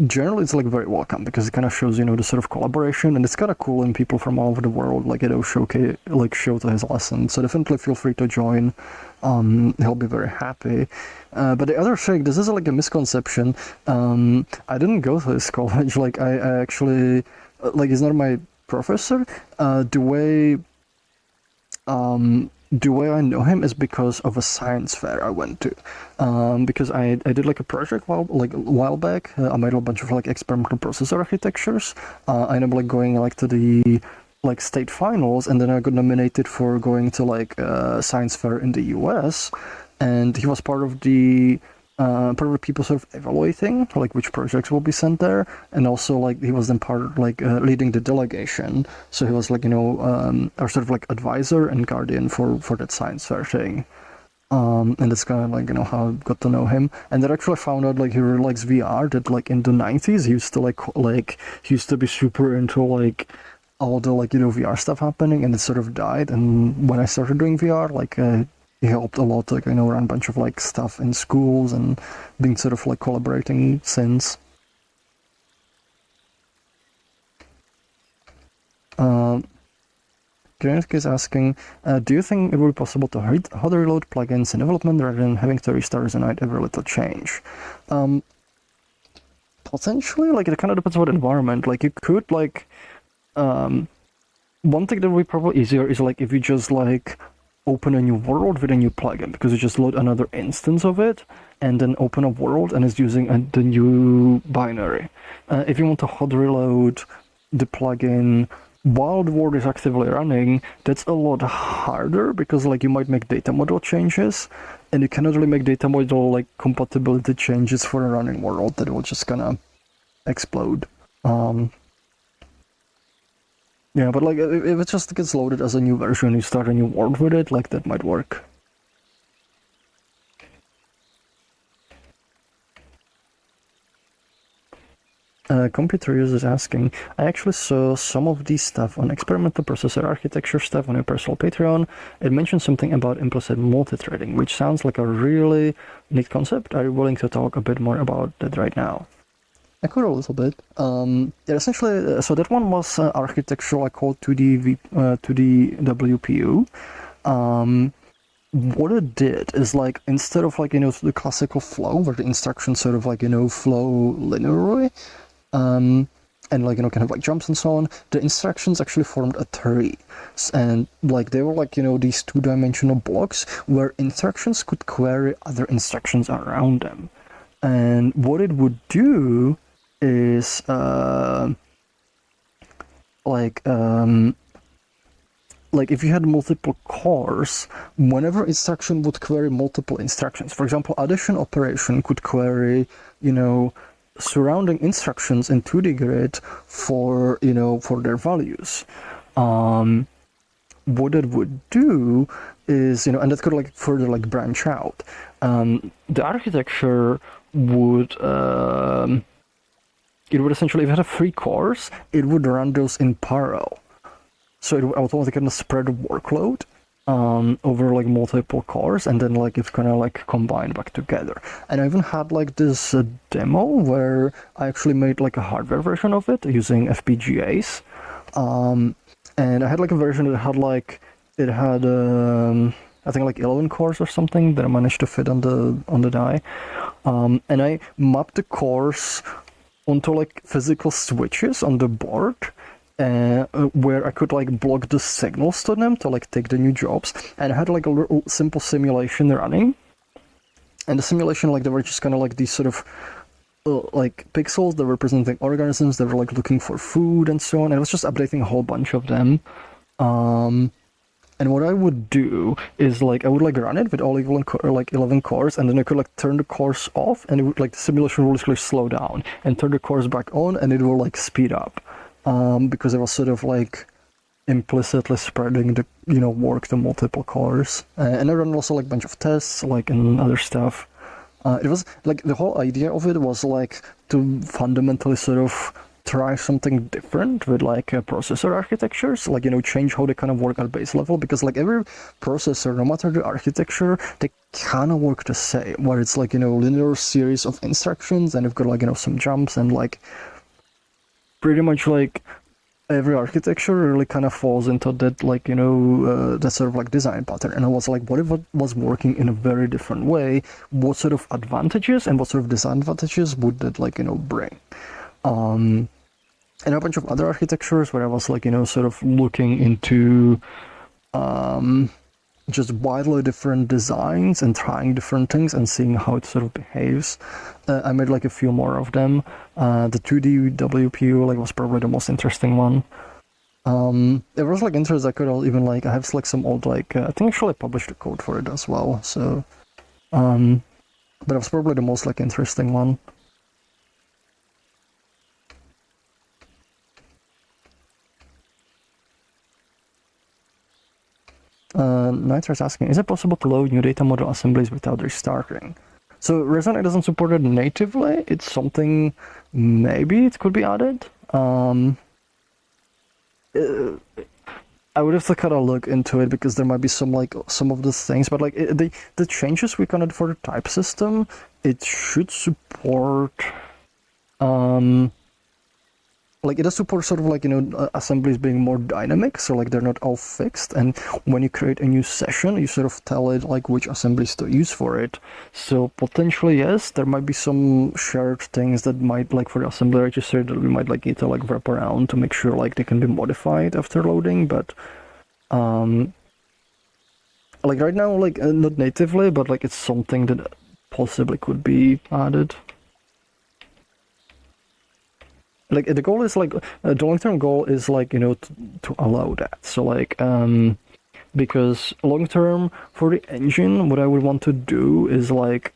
Generally it's like very welcome because it kind of shows the sort of collaboration, and it's kind of cool when people from all over the world like show to his lesson. So definitely feel free to join. He'll be very happy. But the other thing, this is like a misconception. I didn't go to his college. Like I actually like he's not my professor. The way I know him is because of a science fair I went to, because I did like a project a while back. I made a bunch of like experimental processor architectures. I ended up like going like to the like state finals, and then I got nominated for going to like a science fair in the US, and he was part of the people sort of evaluating like which projects will be sent there, and also like he was then part of like leading the delegation, so he was like our sort of like advisor and guardian for that science fair thing. And that's kind of like how I got to know him, and then actually found out like he really likes VR. That like in the 90s he used to he used to be super into like all the like VR stuff happening, and it sort of died. And when I started doing VR, like he helped a lot, like run a bunch of like stuff in schools and been sort of like collaborating since. Kinetic is asking, do you think it would be possible to hard reload plugins in development rather than having to restart Resonite every little change? Potentially, like it kind of depends on the environment. Like you could like, one thing that would be probably easier is like if you just like open a new world with a new plugin, because you just load another instance of it and then open a world and it's using the new binary. If you want to hot reload the plugin while the world is actively running, that's a lot harder because like you might make data model changes, and you cannot really make data model like compatibility changes for a running world that will just gonna explode. Yeah, but like if it just gets loaded as a new version, you start a new world with it, like that might work. Computer users asking, I actually saw some of these stuff on experimental processor architecture stuff on your personal Patreon. It mentioned something about implicit multi-threading, which sounds like a really neat concept. Are you willing to talk a bit more about that right now? I could a little bit. Yeah, essentially, so that one was architecture I called 2D WPU. What it did is like instead of like the classical flow where the instructions sort of like flow linearly, and like kind of like jumps and so on, the instructions actually formed a tree, and like they were like these two-dimensional blocks where instructions could query other instructions around them. And what it would do is like if you had multiple cores, whenever instruction would query multiple instructions, for example, addition operation could query surrounding instructions in 2D grid for for their values. What it would do is and that could like further like branch out. The architecture would it would essentially, if it had 3 cores, it would run those in parallel. So it would automatically spread the workload over like multiple cores, and then like it's gonna like combine back together. And I even had like this demo where I actually made like a hardware version of it using FPGAs, and I had like a version that had like I think like 11 cores or something that I managed to fit on the die, and I mapped the cores onto like physical switches on the board. Where I could like block the signals to them to like take the new jobs, and I had like a little simple simulation running, and the simulation like they were just kind of like these sort of like pixels that were representing organisms that were like looking for food and so on, and I was just updating a whole bunch of them. And what I would do is like I would like run it with all 11 cores, and then I could like turn the cores off, and it would like the simulation will actually slow down, and turn the cores back on, and it will like speed up. Because it was sort of like implicitly spreading the work to multiple cores, and I ran also like a bunch of tests like and other stuff. It was like the whole idea of it was like to fundamentally sort of try something different with like processor architectures, like change how they kind of work at base level, because like every processor, no matter the architecture, they kind of work the same, where it's like linear series of instructions, and you've got like some jumps, and like pretty much like every architecture really kind of falls into that like that sort of like design pattern. And I was like, what if it was working in a very different way? What sort of advantages and what sort of disadvantages would that like bring? And a bunch of other architectures where I was like sort of looking into just widely different designs and trying different things and seeing how it sort of behaves. I made like a few more of them. The 2D WPU like was probably the most interesting one. There was like interest I could even like I have like some old like I think actually I published the code for it as well. So, but it was probably the most like interesting one. Nitro's asking, is it possible to load new data model assemblies without restarting? So Resonite doesn't support it natively. It's something maybe it could be added. I would have to kind of look into it because there might be some of the things, but like the changes we kind of for the type system, it should support. Like it does support sort of like assemblies being more dynamic, so like they're not all fixed, and when you create a new session you sort of tell it like which assemblies to use for it. So potentially yes, there might be some shared things that might like for the assembly register that we might like need to like wrap around to make sure like they can be modified after loading, but like right now like not natively, but like it's something that possibly could be added. Like the goal is like the long-term goal is like to allow that. So like because long-term for the engine, what I would want to do is like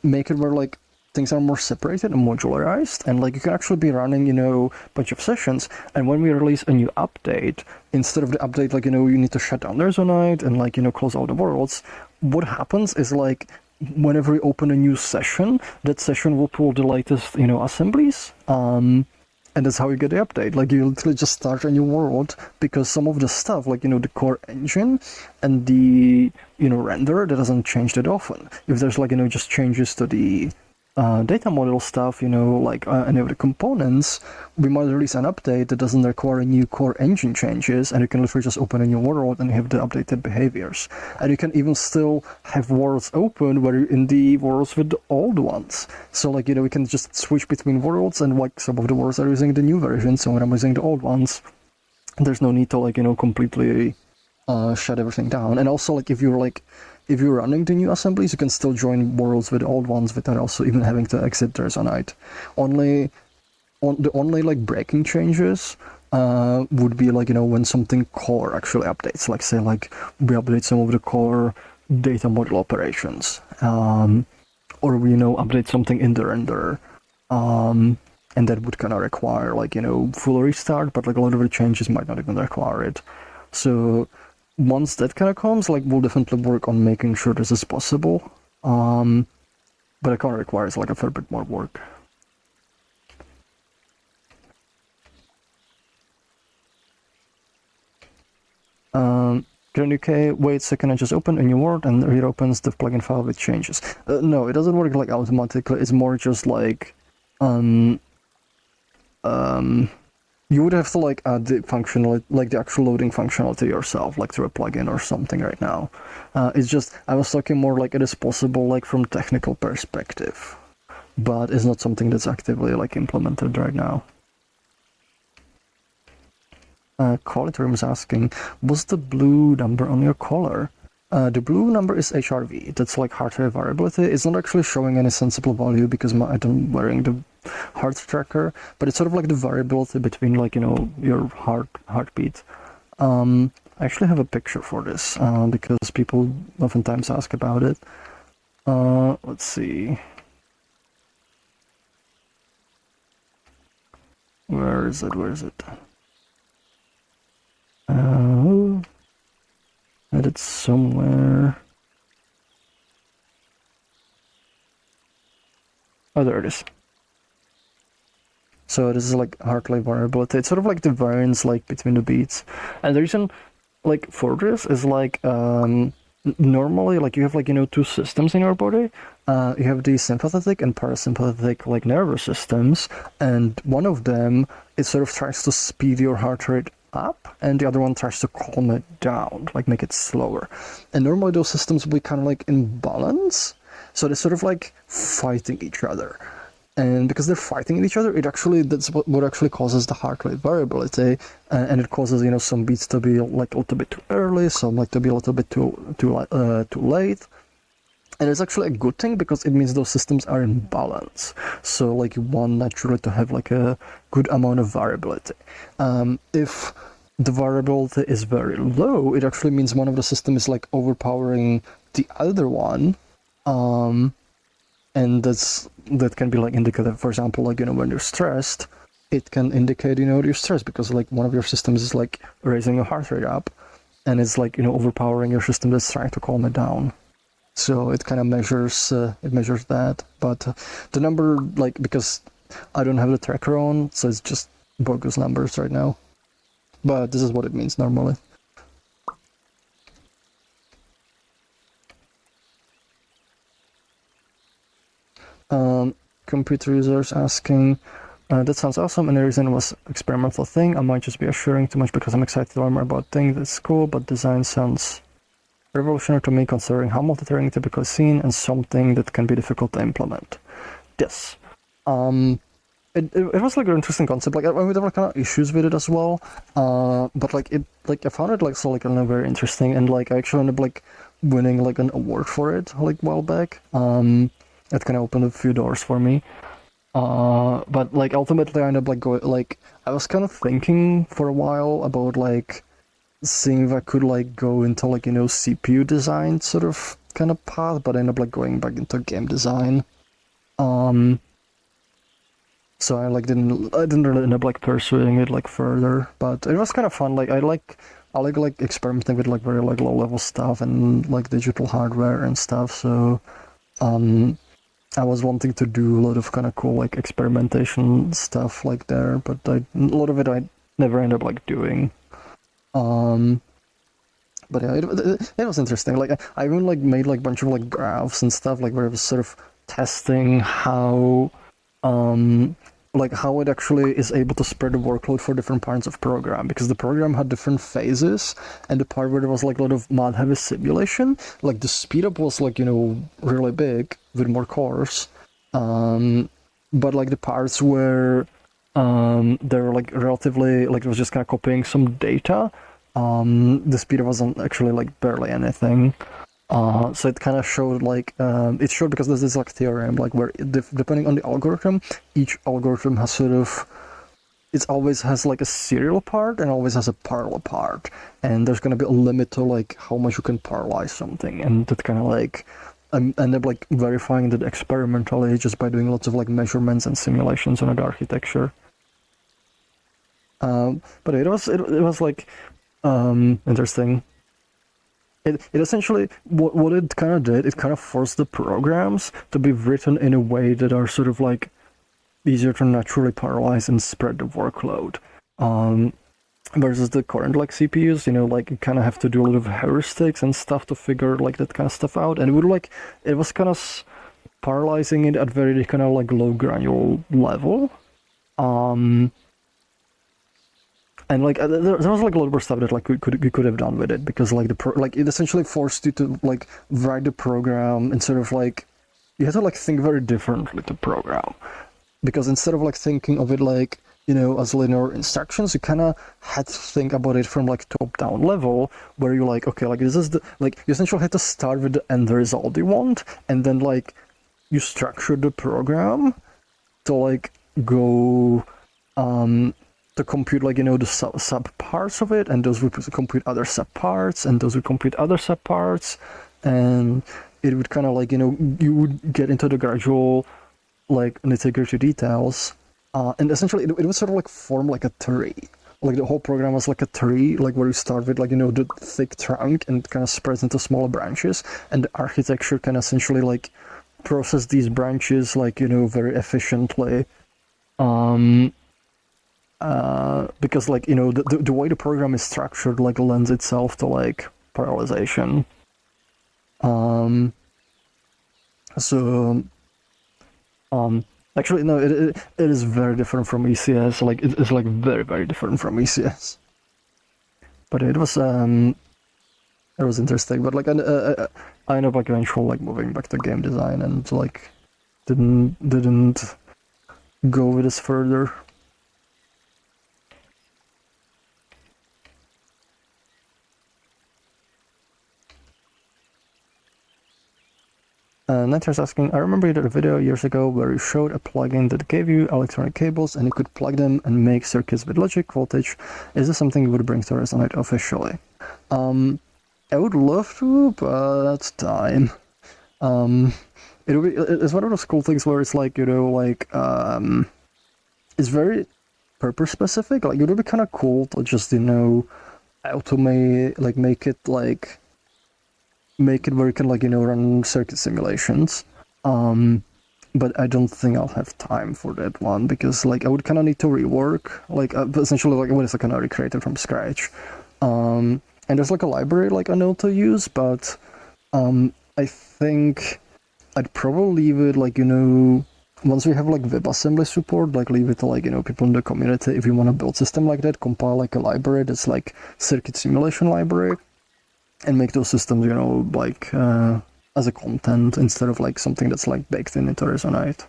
make it where like things are more separated and modularized, and like you can actually be running, you know, a bunch of sessions. And when we release a new update, instead of the update, like, you know, you need to shut down Resonite and like, you know, close all the worlds. What happens is like whenever you open a new session, that session will pull the latest, you know, assemblies. And that's how you get the update. Like you literally just start a new world, because some of the stuff, like, you know, the core engine and the, you know, render, that doesn't change that often. If there's like, you know, just changes to the data model stuff, you know, like any of the components, we might release an update that doesn't require a new core engine changes, and you can literally just open a new world and have the updated behaviors. And you can even still have worlds open where you're in the worlds with the old ones. So like, you know, we can just switch between worlds, and like some of the worlds are using the new version, so when I'm using the old ones, there's no need to like, you know, completely shut everything down. And also like if you're running the new assemblies, you can still join worlds with old ones without also even having to exit the Resonite. The only like breaking changes would be like, you know, when something core actually updates, like say like we update some of the core data model operations, or we, you know, update something in the render, and that would kind of require like, you know, full restart, but like a lot of the changes might not even require it. So once that kind of comes, like we'll definitely work on making sure this is possible, but it kind of requires like a fair bit more work. Grand UK waits a second and just open a new world and reopens the plugin file with changes. No, it doesn't work like automatically. It's more just like you would have to like add the functionality, like the actual loading functionality yourself, like through a plugin or something right now. It's just, I was talking more like it is possible like from technical perspective, but it's not something that's actively like implemented right now. Quality Room is asking, what's the blue number on your collar? The blue number is HRV. That's like heart rate variability. It's not actually showing any sensible value because I'm wearing the heart tracker, but it's sort of like the variability between like, you know, your heartbeat. I actually have a picture for this because people oftentimes ask about it. Let's see. Where is it? Had it somewhere. Oh, there it is. So this is like heart rate variability. It's sort of like the variance like between the beats. And the reason like for this is like normally like you have like, you know, two systems in your body. You have the sympathetic and parasympathetic like nervous systems, and one of them, it sort of tries to speed your heart rate up, and the other one tries to calm it down, like make it slower. And normally those systems will be kind of like in balance, so they're sort of like fighting each other. And because they're fighting each other, that's what actually causes the heart rate variability, and it causes, you know, some beats to be like a little bit too early, some like to be a little bit too late. And it's actually a good thing because it means those systems are in balance. So like you want naturally to have like a good amount of variability. If the variability is very low, it actually means one of the systems is like overpowering the other one. And that can be like indicative. For example, like, you know, when you're stressed, it can indicate, you know, you're stressed because like one of your systems is like raising your heart rate up, and it's like, you know, overpowering your system that's trying to calm it down. So it kind of measures that. But the number, like, because I don't have the tracker on, so it's just bogus numbers right now. But this is what it means normally. Computer users asking, that sounds awesome, and the reason was experimental thing. I might just be assuring too much because I'm excited to learn more about things. That's cool, but design sounds revolutionary to me considering how multi-threading typically seen and something that can be difficult to implement. Yes. It was like an interesting concept. Like there were kind of issues with it as well. But like I found it like so like very interesting, and like I actually ended up like winning like an award for it like a while back. It kind of opened a few doors for me. But like ultimately I ended up like going like I was kind of thinking for a while about like seeing if I could like go into like, you know, CPU design sort of kind of path, but I ended up like going back into game design. So I like didn't really end up like pursuing it like further, but it was kind of fun. Like I like experimenting with like very like low level stuff and like digital hardware and stuff. So I was wanting to do a lot of kind of cool like experimentation stuff like there, but a lot of it I never end up like doing. But yeah, it was interesting. Like I even like made like a bunch of like graphs and stuff like where I was sort of testing how like how it actually is able to spread the workload for different parts of program, because the program had different phases, and the part where there was like a lot of mod heavy simulation, like the speed up was like, you know, really big with more cores, but like the parts where they were like relatively like it was just kind of copying some data, the speed wasn't actually like barely anything. So it kind of showed like it showed, because there's this like theorem like where depending on the algorithm, each algorithm has sort of, it always has like a serial part and always has a parallel part, and there's going to be a limit to like how much you can parallelize something, and that kind of like end up like verifying that experimentally just by doing lots of like measurements and simulations on the architecture. But it was like interesting. It essentially, what it kind of did, it kind of forced the programs to be written in a way that are sort of like easier to naturally parallelize and spread the workload. Versus the current like CPUs, you know, like you kind of have to do a lot of heuristics and stuff to figure like that kind of stuff out, and it was kind of parallelizing it at very kind of like low granular level. And like there was like a lot more stuff that like we could have done with it, because like like it essentially forced you to like write the program and sort of like you had to like think very differently to program, because instead of like thinking of it like, you know, as linear instructions, you kind of had to think about it from like top down level, where you're like, okay, like this is the, like you essentially had to start with the end result you want, and then like you structure the program to like go to compute like, you know, the sub parts of it, and those would compute other sub parts, and those would compute other sub parts, and it would kind of like, you know, you would get into the gradual like nitty-gritty details, and essentially it would sort of like form like a tree. Like the whole program was like a tree, like where you start with like, you know, the thick trunk and kind of spreads into smaller branches, and the architecture can essentially like process these branches like, you know, very efficiently. Because like, you know, the way the program is structured like lends itself to like parallelization. So actually no, it is very different from ECS. Like it's like very different from ECS. But it was interesting. But like I ended up like eventually like moving back to game design, and like didn't go with this further. Netter's asking, I remember you did a video years ago where you showed a plugin that gave you electronic cables and you could plug them and make circuits with logic voltage. Is this something you would bring to Resonite officially? I would love to, but time. It's one of those cool things where it's like, you know, like, it's very purpose specific. Like, it would be kind of cool to just, you know, automate, like, make it where you can, like, you know, run circuit simulations. But I don't think I'll have time for that one, because like I would kind of need to rework, like essentially like what is like kind of recreate it from scratch. And there's like a library like I know to use, but I think I'd probably leave it like, you know, once we have like WebAssembly support, like leave it to like, you know, people in the community. If you want to build system like that, compile like a library that's like circuit simulation library, and make those systems, you know, like as a content instead of like something that's like baked in into Resonite.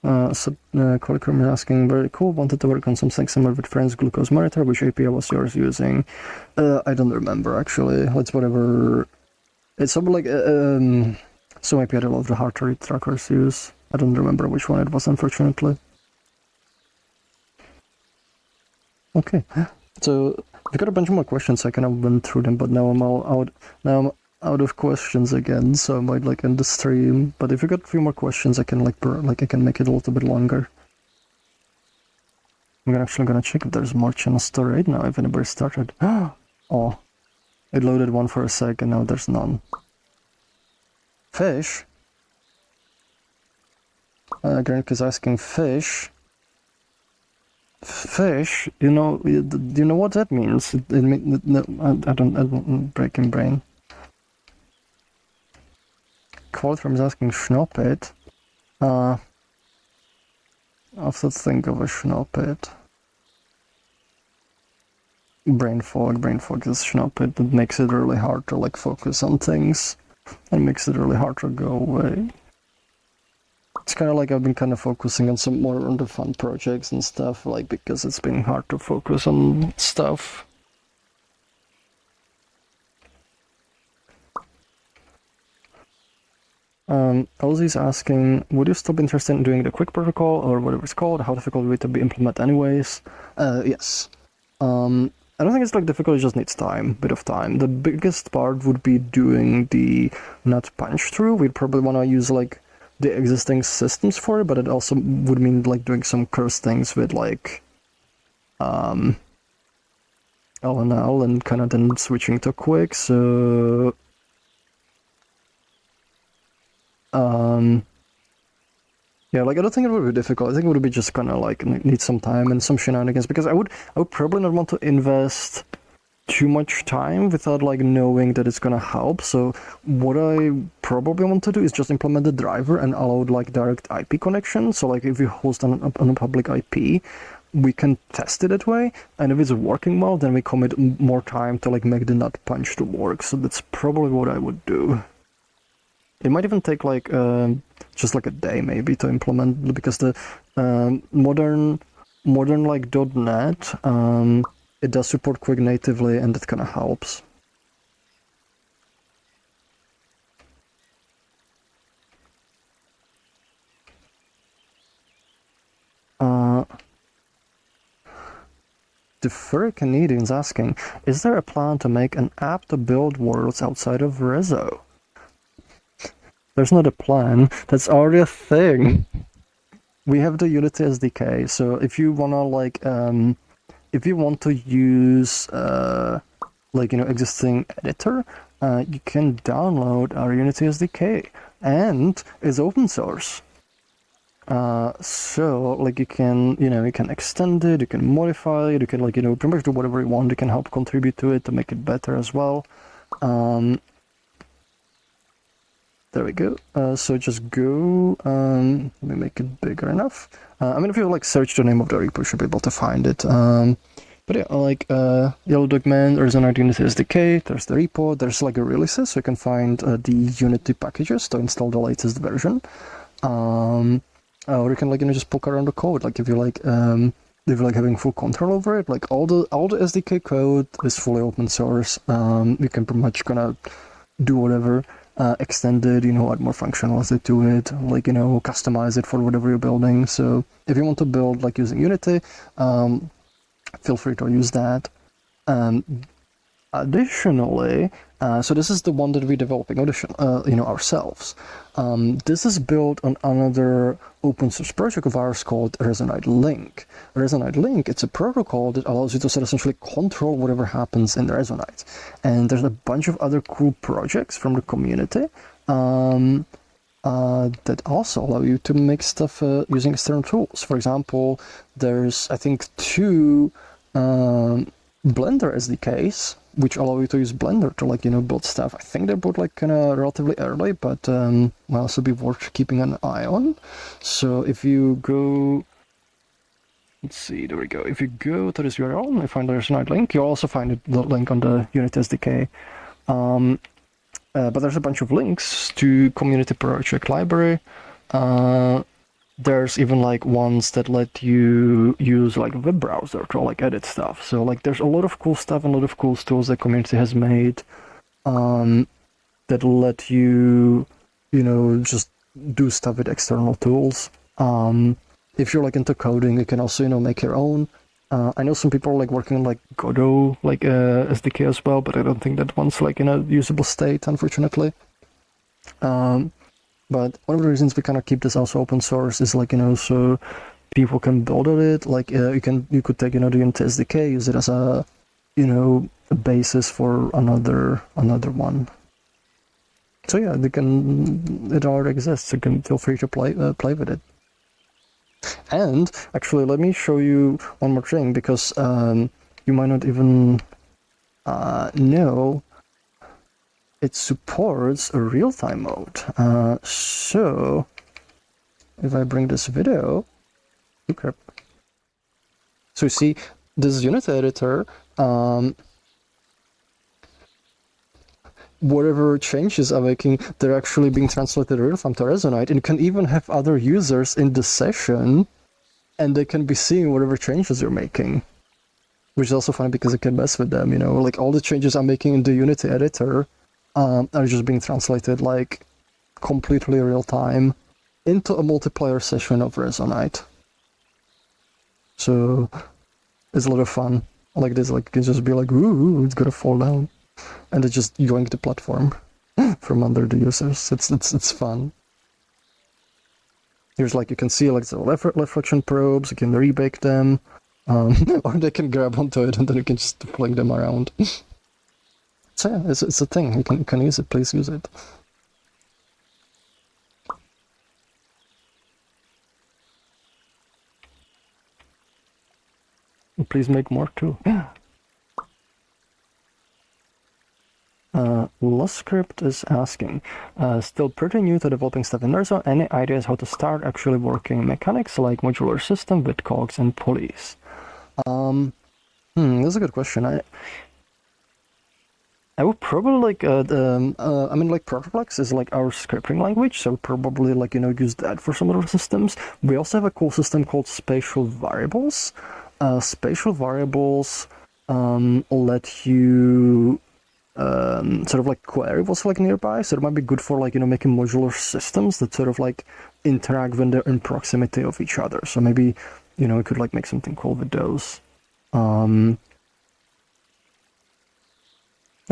Qualicrum is asking, very cool, wanted to work on something similar with friends, glucose monitor. Which API was yours using? I don't remember actually. It's whatever. It's something like some API that a lot of the heart rate trackers use. I don't remember which one it was, unfortunately. Okay, so we got a bunch more questions. I kind of went through them, but now I'm all out. Now I'm out of questions again, so I might like end the stream. But if you got a few more questions, I can like I can make it a little bit longer. I'm actually gonna check if there's more channels to raid now. If anybody started. Oh, it loaded one for a sec, and now there's none. Fish. Grank is asking fish. Fish, you know what that means? No, I don't breaking brain. Qualtrum is asking Schnoppet. I have to think of a Schnoppet. Brain fog is Schnoppet. That makes it really hard to like focus on things. And makes it really hard to go away. It's kind of like I've been kind of focusing on some more on the fun projects and stuff, like because it's been hard to focus on stuff. Ozzy's asking, would you still be interested in doing the quick protocol or whatever it's called? How difficult would it be to implement anyways? Yes. I don't think it's like difficult, it just needs time, bit of time. The biggest part would be doing the nut punch through. We'd probably want to use like the existing systems for it, but it also would mean like doing some curse things with like LNL and kind of then switching to quick, so yeah, like I don't think it would be difficult. I think it would be just kind of like need some time and some shenanigans, because I would probably not want to invest too much time without like knowing that it's gonna help. So what I probably want to do is just implement the driver and allow like direct IP connection. So like if you host on a public IP, we can test it that way, and if it's working well, then we commit more time to like make the nut punch to work. So that's probably what I would do. It might even take like just like a day maybe to implement, because the modern like .NET it does support Quick natively, and that kind of helps. The Furry Canadian's asking, is there a plan to make an app to build worlds outside of Rezo? There's not a plan, that's already a thing. We have the Unity SDK, so if you wanna like, if you want to use like, you know, existing editor, you can download our Unity SDK, and it's open source. So like you can, you know, you can extend it, you can modify it, you can like, you know, pretty much do whatever you want. You can help contribute to it to make it better as well. There we go. So just go, let me make it bigger enough. I mean, if you like search the name of the repo, you should be able to find it. But yeah, like Yellow Dog Man, Resonite Unity SDK, there's the repo, there's like a releases, so you can find the Unity packages to install the latest version. Or you can like, you know, just poke around the code. Like if you like having full control over it, like all the SDK code is fully open source. You can pretty much gonna do whatever, extend it, you know, add more functionality to it, like, you know, customize it for whatever you're building. So if you want to build like using Unity, feel free to use that. Additionally, so this is the one that we're developing, you know, ourselves. This is built on another open source project of ours called Resonite Link. Resonite Link, it's a protocol that allows you to essentially control whatever happens in the Resonite. And there's a bunch of other cool projects from the community that also allow you to make stuff using external tools. For example, there's, I think, 2 Blender SDKs, which allow you to use Blender to, like, you know, build stuff. I think they're both like kind of relatively early, but will also be worth keeping an eye on. So if you go, let's see, there we go. If you go to this URL and you find the Resonite link, you'll also find the link on the Unity SDK. But there's a bunch of links to community project library. There's even like ones that let you use like a web browser to like edit stuff. So like there's a lot of cool stuff and a lot of cool tools that community has made that let you, you know, just do stuff with external tools. If you're like into coding, you can also, you know, make your own. I know some people are like working on like Godot like SDK as well, but I don't think that one's like in a usable state, unfortunately. But one of the reasons we kind of keep this also open source is like, so people can build on it. Like you could take, the Unity SDK, use it as a, a basis for another one. So yeah, it already exists. You can feel free to play with it. And actually, let me show you one more thing, because you might not even know it supports a real-time mode. So if I bring this video, okay. So you see this Unity editor, whatever changes I'm making, they're actually being translated real-time to Resonite, and you can even have other users in the session, and they can be seeing whatever changes you're making. Which is also fun because you can mess with them, like all the changes I'm making in the Unity editor are just being translated like completely real time into a multiplayer session of Resonite. So it's a lot of fun. Like this, like you can just be like, ooh, it's gonna fall down, and it's just yoink the platform from under the users. It's fun. Here's like you can see like the left reflection probes. You can rebake them. Or they can grab onto it and then you can just fling them around. So yeah, it's a thing. You can use it. Please use it. And please make more too. Yeah. Script is asking, still pretty new to developing stuff in there, so any ideas how to start actually working mechanics like modular system with cogs and pulleys? That's a good question. I would probably like I mean, like Protoplex is like our scripting language, so probably like use that for some other systems. We also have a cool system called spatial variables. Spatial variables let you sort of like query what's like nearby, so it might be good for like making modular systems that sort of like interact when they're in proximity of each other. So maybe we could like make something cool with those. Yeah,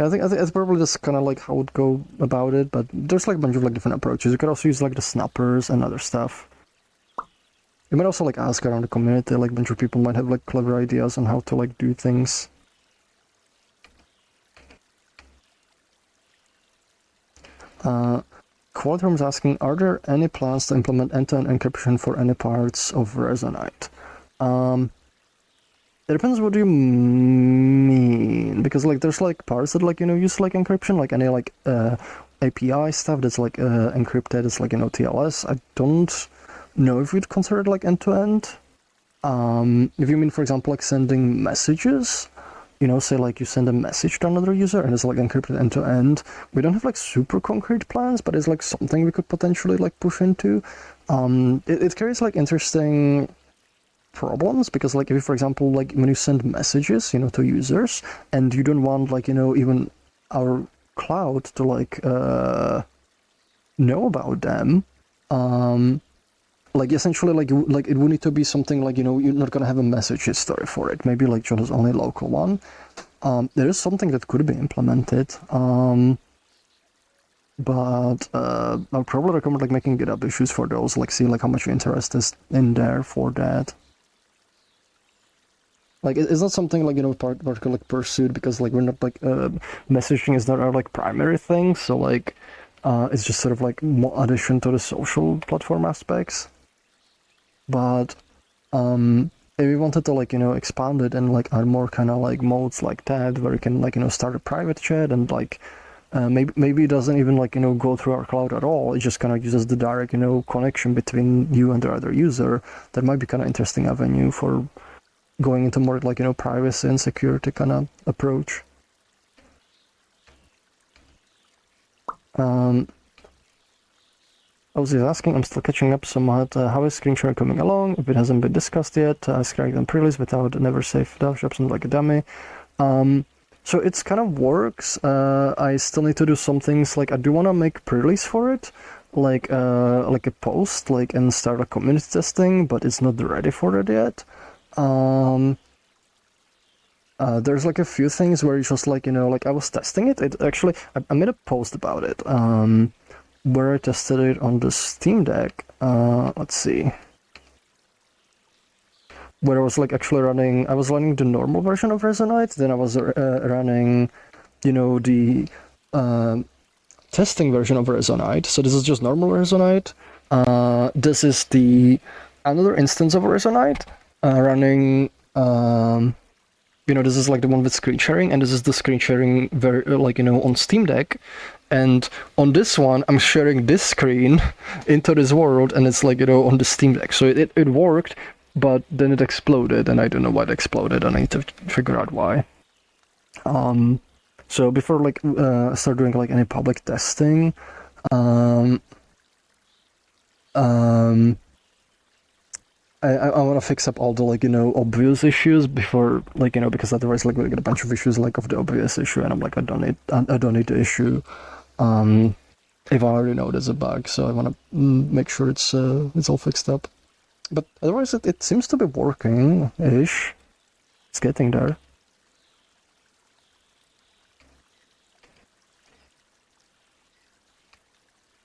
I think it's probably just kind of like how I would go about it, but there's like a bunch of like different approaches. You could also use like the snappers and other stuff. You might also like ask around the community, like a bunch of people might have like clever ideas on how to like do things. Quality Room is asking, are there any plans to implement end-to-end encryption for any parts of Resonite? It depends what you mean, because like there's like parts that like use like encryption, like any like API stuff that's like encrypted. It's like TLS. I don't know if you'd consider it like end-to-end. If you mean, for example, like sending messages, say like you send a message to another user and it's like encrypted end to end. We don't have like super concrete plans, but it's like something we could potentially like push into. It carries like interesting problems, because like if you, for example, like when you send messages, to users, and you don't want like, even our cloud to like know about them, like essentially like it would need to be something like you're not gonna have a message history for it, maybe like just only local one. There is something that could be implemented, but I'll probably recommend like making GitHub issues for those, like see like how much interest is in there for that. Like it's not something like particularly like pursued, because like we're not like messaging is not our like primary thing, so like it's just sort of like more addition to the social platform aspects. But if we wanted to like expand it and like add more kind of like modes like that, where you can like start a private chat and like maybe it doesn't even like go through our cloud at all, it just kind of uses the direct connection between you and the other user, that might be kind of interesting avenue for going into more like privacy and security kind of approach. I was just asking, I'm still catching up somewhat. How is screen sharing coming along? If it hasn't been discussed yet, I scragged them pre-release without never safe dev shops and like a dummy. So it's kind of works. I still need to do some things, like I do want to make pre-release for it, like a post, like and start a community testing, but it's not ready for it yet. there's like a few things where you just like, like I was testing it. It actually, I made a post about it, where I tested it on the Steam Deck. Let's see. Where I was like actually I was running the normal version of Resonite, then I was running, the testing version of Resonite. So this is just normal Resonite. This is the another instance of Resonite running. This is like the one with screen sharing, and this is the screen sharing on Steam Deck. And on this one, I'm sharing this screen into this world, and it's like, on the Steam Deck. So it worked, but then it exploded, and I don't know why it exploded, and I need to figure out why. So before I start doing like any public testing, I want to fix up all the obvious issues before because otherwise we get a bunch of issues of the obvious issue, and I'm like I don't need the issue if I already know there's a bug, so I want to make sure it's all fixed up. But otherwise it seems to be working ish. It's getting there.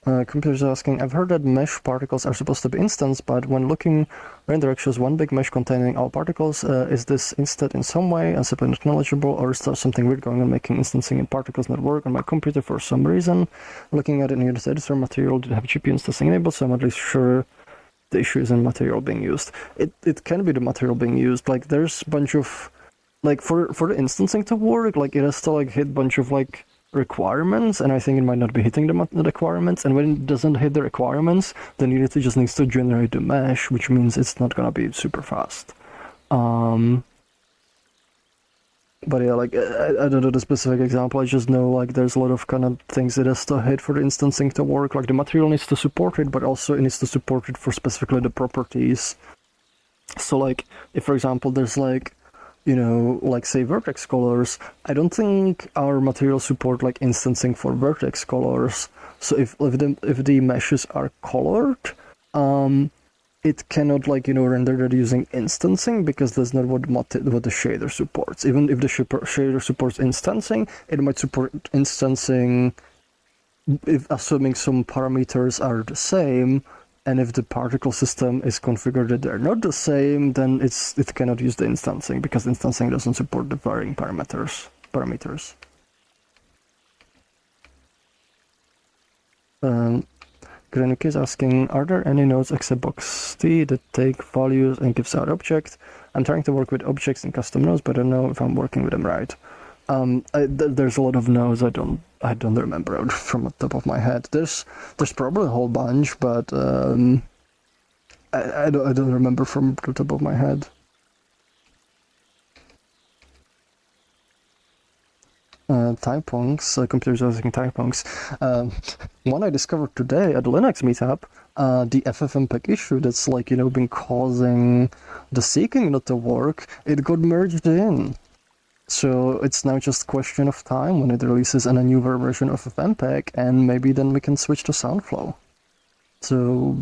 Computer's asking, I've heard that mesh particles are supposed to be instanced, but when looking, render shows one big mesh containing all particles. Is this instead in some way and simply not knowledgeable, or is there something weird going on making instancing in particles not work on my computer for some reason? Looking at it in the editor material, did have GPU instancing enabled, so I'm at least sure the issue isn't material being used. It can be the material being used. Like there's a bunch of for the instancing to work, it has to hit a bunch of requirements, and I think it might not be hitting the requirements, and when it doesn't hit the requirements, then Unity just needs to generate the mesh, which means it's not gonna be super fast. But yeah, I don't know the specific example, I just know there's a lot of kind of things it has to hit for the instancing to work. The material needs to support it, but also it needs to support it for specifically the properties. So if for example there's say vertex colors, I don't think our material support instancing for vertex colors. So if the meshes are colored, it cannot render that using instancing, because that's not what the shader supports. Even if the shader supports instancing, it might support instancing if assuming some parameters are the same. And if the particle system is configured that they're not the same, then it cannot use the instancing, because instancing doesn't support the varying parameters. Granik is asking, are there any nodes except box T that take values and gives out objects? I'm trying to work with objects in custom nodes, but I don't know if I'm working with them right. There's a lot of nodes I don't remember from the top of my head. There's probably a whole bunch, but I don't remember from the top of my head. Typunks, computers using typunks. One I discovered today at the Linux meetup, the FFmpeg issue that's been causing the seeking not to work, it got merged in. So it's now just a question of time when it releases a newer version of FFmpeg, and maybe then we can switch to SoundFlow. So,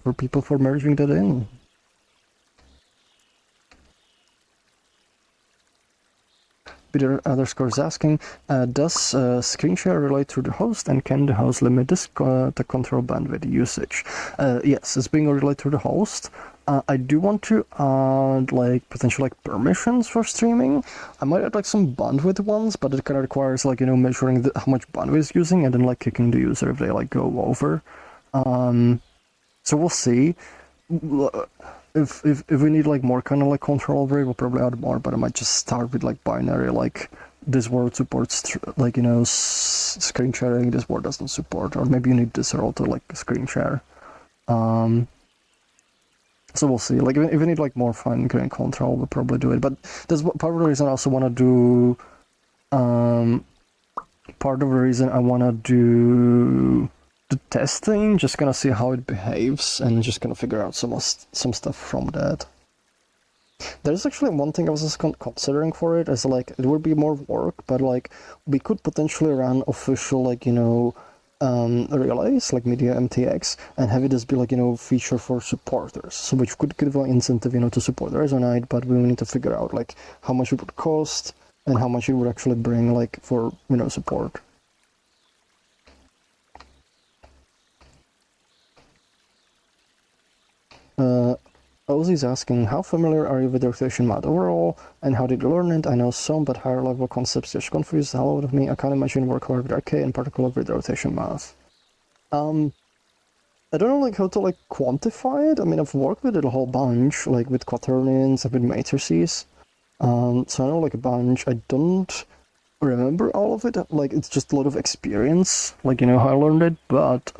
for people for merging that in. Peter underscore is asking, does screen share relate to the host, and can the host limit this to control bandwidth usage? Yes, it's being related to the host. I do want to add potential permissions for streaming. I might add some bandwidth ones, but it kind of requires measuring how much bandwidth is using, and then kicking the user if they go over. So we'll see. If we need more kind of control over it, we'll probably add more. But I might just start with binary, this word supports screen sharing, this word doesn't support, or maybe you need this role to screen share. So we'll see. If we need more fine-grained control, we'll probably do it. But that's part of the reason I also want to do. Part of the reason I want to do the testing, just gonna see how it behaves, and just gonna figure out some stuff from that. There's actually one thing I was just considering for it, as it would be more work, but we could potentially run official relays like media MTX and have it as be like, you know, feature for supporters, so which could give an incentive, you know, to support the Resonite, but we need to figure out like how much it would cost and how much it would actually bring like for, you know, support. Ozzy's asking, how familiar are you with rotation math overall, and how did you learn it? I know some, but higher level concepts just confuse the hell out of me. I can't imagine work hard with RK, in particular with rotation math. I don't know like how to like quantify it. I mean, I've worked with it a whole bunch, like with quaternions and with matrices. So I know like a bunch. I don't remember all of it. Like it's just a lot of experience, like, you know, how I learned it. But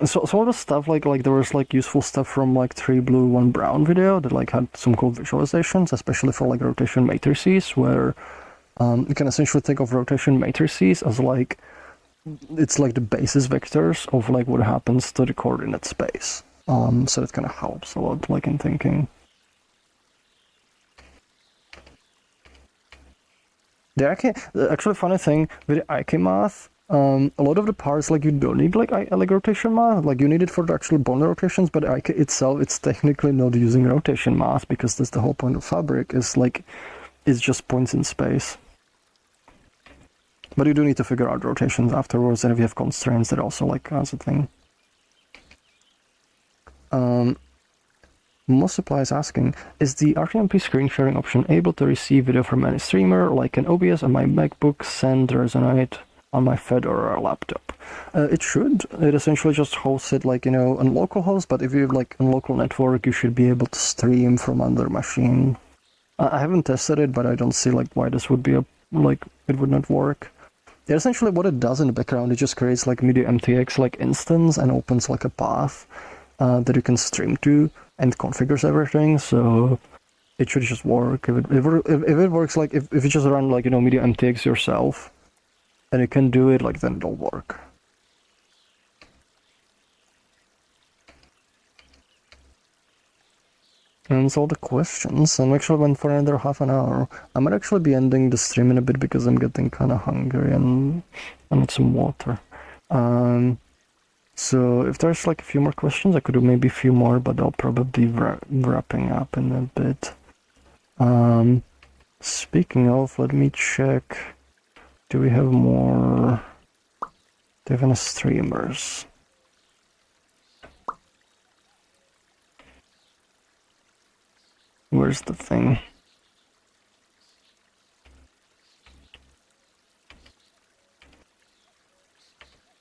so some of the stuff like there was like useful stuff from like 3 blue 1 brown video that like had some cool visualizations, especially for like rotation matrices, where you can essentially think of rotation matrices as like it's like the basis vectors of like what happens to the coordinate space. So it kind of helps a lot like in thinking. The actually funny thing with the IK math, a lot of the parts like you don't need like rotation math, like you need it for the actual bond rotations, but IK itself, it's technically not using rotation math because that's the whole point of fabric, is like it's just points in space. But you do need to figure out rotations afterwards, and if you have constraints, that also like has a thing. Multiply is asking, is the RTMP screen sharing option able to receive video from any streamer, like an OBS on my MacBook, send Resonite on my Fedora laptop? It should. It essentially just hosts it like, you know, on localhost, but if you have like a local network, you should be able to stream from another machine. I haven't tested it, but I don't see like why this would be a, like, it would not work. Yeah, essentially what it does in the background, it just creates like media MTX like instance and opens like a path that you can stream to and configures everything, so it should just work. If it works, like if you just run like, you know, media MTX yourself and you can do it, like then it'll work. And that's all the questions, and we actually went for another half an hour. I might actually be ending the stream in a bit because I'm getting kind of hungry and I need some water. So if there's like a few more questions, I could do maybe a few more, but I'll probably be wrapping up in a bit. Speaking of, let me check. Do we have more? Do we have any streamers? Where's the thing?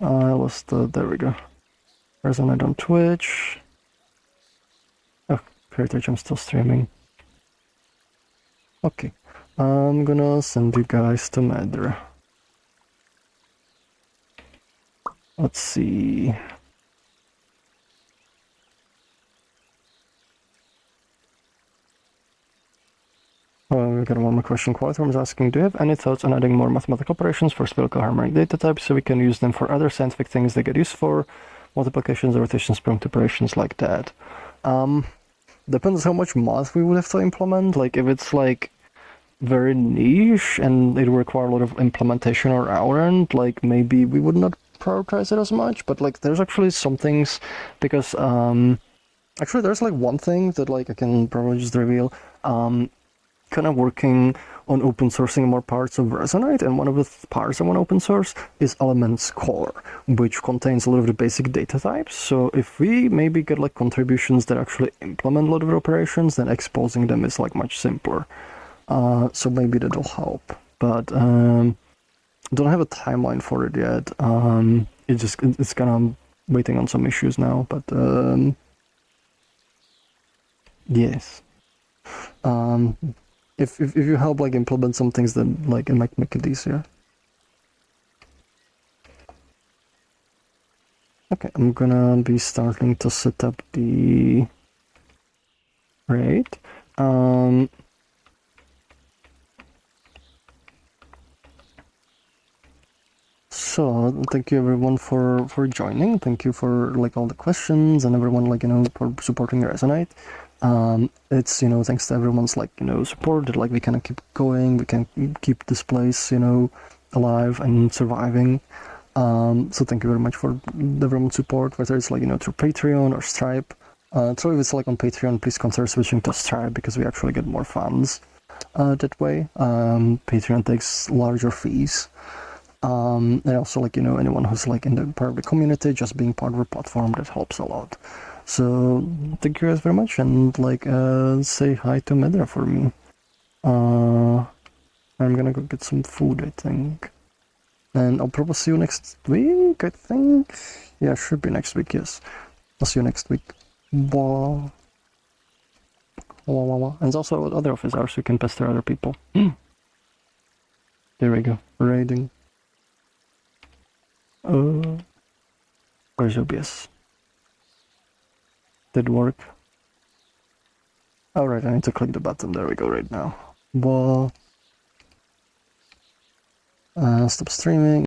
I lost the, there we go. Resonite on Twitch. Oh, Heritage, I'm still streaming. Okay, I'm gonna send you guys to Matter. Let's see. We got one more question. Qualiform is asking, do you have any thoughts on adding more mathematical operations for spherical harmonic data types so we can use them for other scientific things they get used for? Multiplications or rotations, prompt operations like that. Depends how much math we would have to implement. Like if it's like very niche and it would require a lot of implementation on our end, like maybe we would not prioritize it as much. But like there's actually some things, because actually there's like one thing that like I can probably just reveal. Kind of working on open sourcing more parts of Resonite, and one of the parts I want to open source is Elements Core, which contains a lot of the basic data types. So if we maybe get like contributions that actually implement a lot of operations, then exposing them is like much simpler. So maybe that'll help, but don't have a timeline for it yet. It's kind of waiting on some issues now, but yes. If you help like implement some things, then like it might make it easier. Okay, I'm gonna be starting to set up the rate. So thank you everyone for joining. Thank you for like all the questions and everyone like, you know, for supporting Resonite. It's, you know, thanks to everyone's like, you know, support that like we kind of keep going, we can keep this place, you know, alive and surviving. So thank you very much for development support, whether it's like, through Patreon or Stripe. So if it's like on Patreon, please consider switching to Stripe because we actually get more funds that way. Patreon takes larger fees. And also, like, anyone who's like in the part of the community, just being part of the platform, that helps a lot. So thank you guys very much, and like say hi to Medra for me. I'm gonna go get some food, I think. And I'll probably see you next week, I think. Yeah, should be next week, yes. I'll see you next week. Blah. Blah, blah, blah. And there's also other office hours, so you can pester other people. There we go. Raiding. Where's OBS? Did work? Alright, I need to click the button. There we go right now. Blah. Stop streaming.